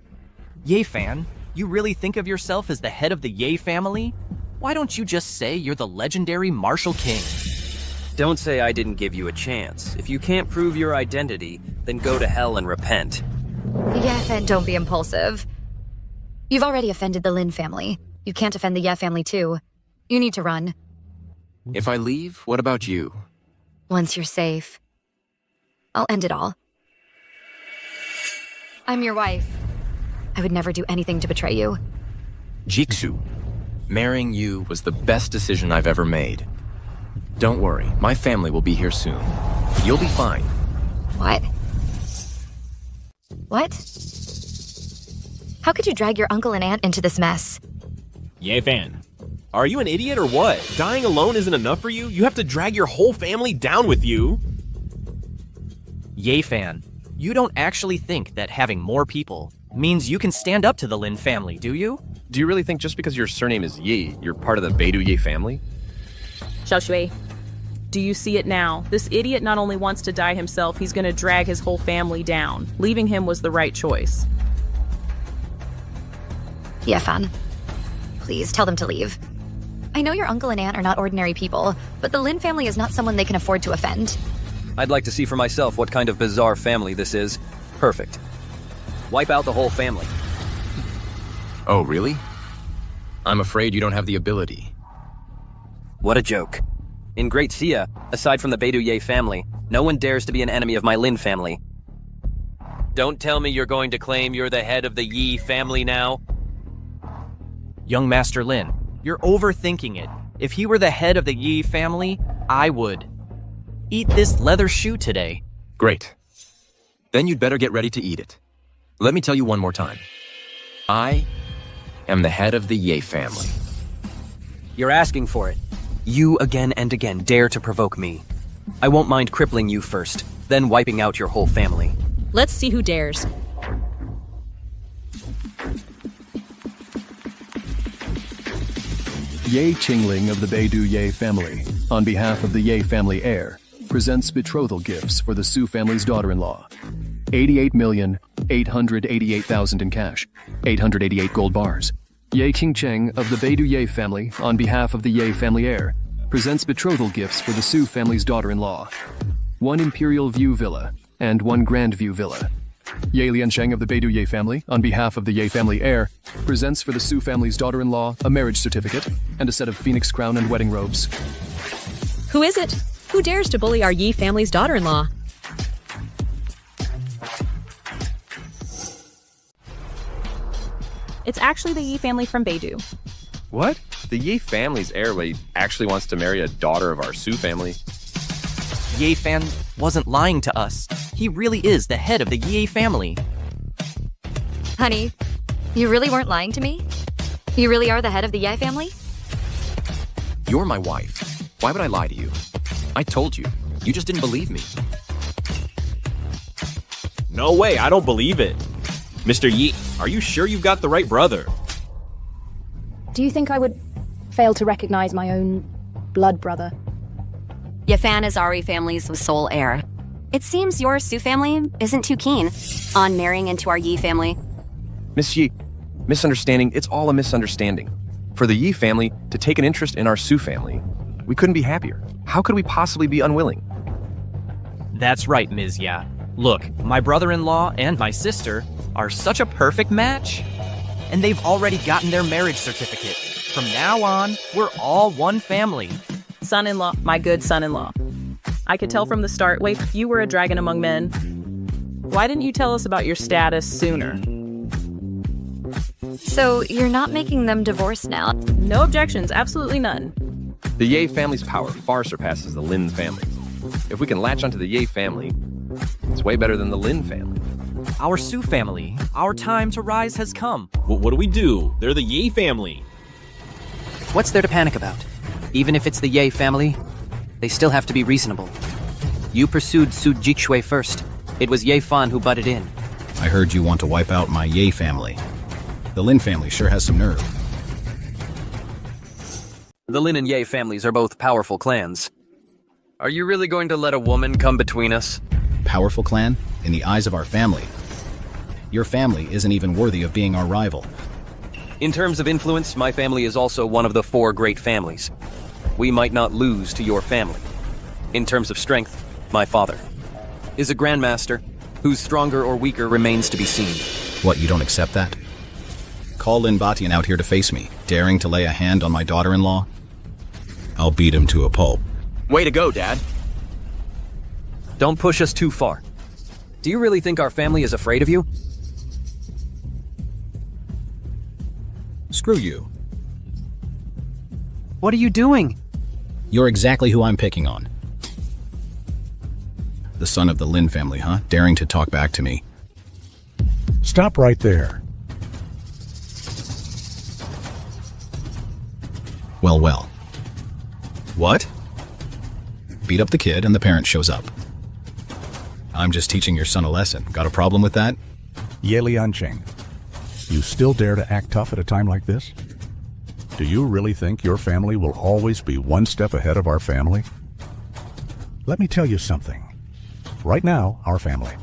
Ye fan, you really think of yourself as the head of the Ye family? Why don't you just say you're the legendary Marshal King? Don't say I didn't give you a chance. If you can't prove your identity, then go to hell and repent. Ye fan, don't be impulsive. You've already offended the Lin family. You can't offend the Ye family too. You need to run. If I leave, what about you? Once you're safe, I'll end it all. I'm your wife. I would never do anything to betray you. Jixu, marrying you was the best decision I've ever made. Don't worry, my family will be here soon. You'll be fine. What? What? How could you drag your uncle and aunt into this mess? Ye fan, are you an idiot or what? Dying alone isn't enough for you? You have to drag your whole family down with you. Ye fan, you don't actually think that having more people means you can stand up to the Lin family, do you? Do you really think just because your surname is Yi, you're part of the Beidou Ye family? Xiao Shui, do you see it now? This idiot not only wants to die himself, he's going to drag his whole family down. Leaving him was the right choice. Ye fan, please tell them to leave. I know your uncle and aunt are not ordinary people, but the Lin family is not someone they can afford to offend. I'd like to see for myself what kind of bizarre family this is. Perfect. Wipe out the whole family. Oh, really? I'm afraid you don't have the ability. What a joke. In Great Xia, aside from the Beidou Ye family, no one dares to be an enemy of my Lin family. Don't tell me you're going to claim you're the head of the Yi family now. Young Master Lin, you're overthinking it. If he were the head of the Yi family, I would. Eat this leather shoe today. Great. Then you'd better get ready to eat it. Let me tell you one more time. I am the head of the Ye family. You're asking for it. You again and again dare to provoke me. I won't mind crippling you first, then wiping out your whole family. Let's see who dares. Ye Qingling of the Beidou Ye family, on behalf of the Ye family heir, presents betrothal gifts for the Su family's daughter-in-law. 88,888,000 in cash, 888 gold bars. Ye Qingcheng of the Beidou Ye family, on behalf of the Ye family heir, presents betrothal gifts for the Su family's daughter-in-law. 1 Imperial View Villa and 1 Grand View Villa. Ye Liansheng of the Beidou Ye family, on behalf of the Ye family heir, presents for the Su family's daughter-in-law a marriage certificate and a set of phoenix crown and wedding robes. Who is it? Who dares to bully our Yi family's daughter-in-law? It's actually the Yi family from Beidou. What? The Ye family's heir actually wants to marry a daughter of our Su family? Ye fan wasn't lying to us. He really is the head of the Ye family. Honey, you really weren't lying to me? You really are the head of the Ye family? You're my wife. Why would I lie to you? I told you. You just didn't believe me. No way, I don't believe it. Mr. Yi, are you sure you've got the right brother? Do you think I would fail to recognize my own blood brother? Yafan is Ari family's sole heir. It seems your Su family isn't too keen on marrying into our Yi family. Miss Yi, misunderstanding, it's all a misunderstanding. For the Yi family to take an interest in our Su family, we couldn't be happier. How could we possibly be unwilling? That's right, Ms. Ya. Look, my brother-in-law and my sister are such a perfect match. And they've already gotten their marriage certificate. From now on, we're all one family. Son-in-law, my good son-in-law. I could tell from the start, wait, you were a dragon among men. Why didn't you tell us about your status sooner? So you're not making them divorce now? No objections, absolutely none. The Ye family's power far surpasses the Lin family. If we can latch onto the Ye family, it's way better than the Lin family. Our Su family, our time to rise has come. What do we do? They're the Ye family. What's there to panic about? Even if it's the Ye family, they still have to be reasonable. You pursued Su Jikshui first. It was Ye Fan who butted in. I heard you want to wipe out my Ye family. The Lin family sure has some nerve. The Lin and Ye families are both powerful clans. Are you really going to let a woman come between us? Powerful clan? In the eyes of our family. Your family isn't even worthy of being our rival. In terms of influence, my family is also one of the 4 great families. We might not lose to your family. In terms of strength, my father is a grandmaster who's stronger or weaker remains to be seen. What, you don't accept that? Call Lin Batian out here to face me, daring to lay a hand on my daughter-in-law? I'll beat him to a pulp. Way to go, Dad. Don't push us too far. Do you really think our family is afraid of you? Screw you. What are you doing? You're exactly who I'm picking on. The son of the Lin family, huh? Daring to talk back to me. Stop right there. Well, well. What? Beat up the kid and the parent shows up. I'm just teaching your son a lesson. Got a problem with that? Ye Lianqing, you still dare to act tough at a time like this? Do you really think your family will always be one step ahead of our family? Let me tell you something. Right now, our family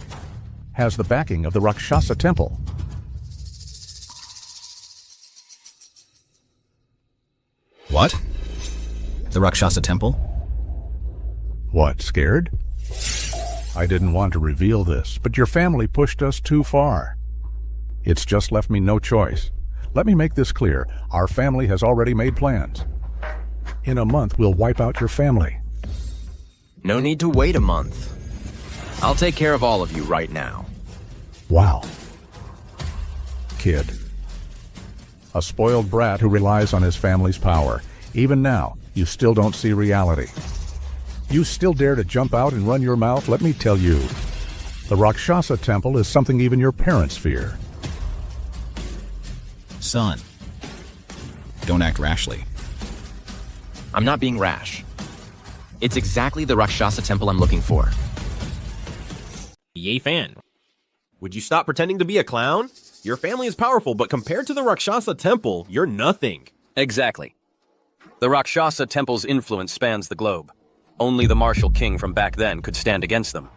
has the backing of the Rakshasa Temple. What? The Rakshasa Temple? What, scared? I didn't want to reveal this, but your family pushed us too far. It's just left me no choice. Let me make this clear. Our family has already made plans. In a month, we'll wipe out your family. No need to wait a month. I'll take care of all of you right now. Wow. Kid. A spoiled brat who relies on his family's power. Even now, you still don't see reality. You still dare to jump out and run your mouth? Let me tell you, the Rakshasa Temple is something even your parents fear. Son, don't act rashly. I'm not being rash. It's exactly the Rakshasa Temple I'm looking for. Ye Fan, would you stop pretending to be a clown? Your family is powerful, but compared to the Rakshasa Temple, you're nothing. Exactly. The Rakshasa Temple's influence spans the globe. Only the martial king from back then could stand against them.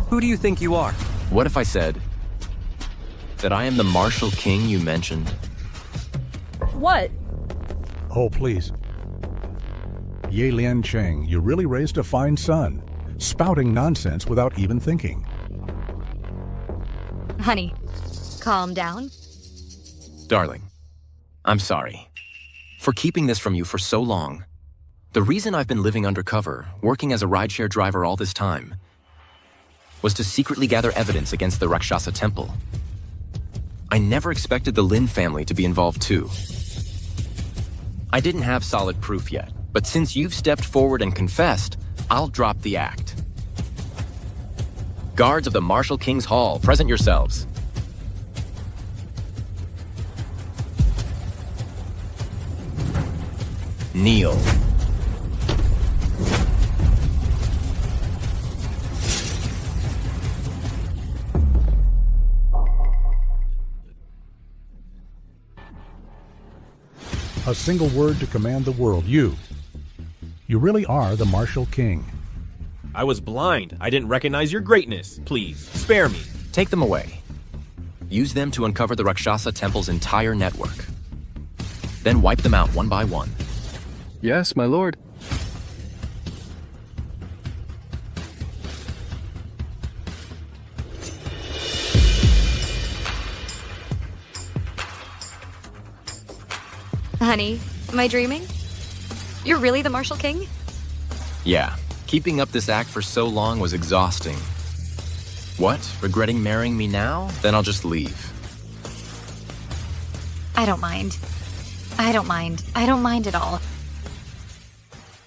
Who do you think you are? What if I said that I am the martial king you mentioned? What? Oh, please. Ye Lianqing, you really raised a fine son, spouting nonsense without even thinking. Honey, calm down. Darling, I'm sorry for keeping this from you for so long. The reason I've been living undercover, working as a rideshare driver all this time, was to secretly gather evidence against the Rakshasa Temple. I never expected the Lin family to be involved too. I didn't have solid proof yet, but since you've stepped forward and confessed, I'll drop the act. Guards of the Martial King's Hall, present yourselves. Kneel. A single word to command the world. You really are the martial king. I was blind. I didn't recognize your greatness. Please, spare me. Take them away. Use them to uncover the Rakshasa Temple's entire network. Then wipe them out one by one. Yes, my lord. Honey, am I dreaming? You're really the Martial King? Yeah, keeping up this act for so long was exhausting. What? Regretting marrying me now? Then I'll just leave. I don't mind. I don't mind at all.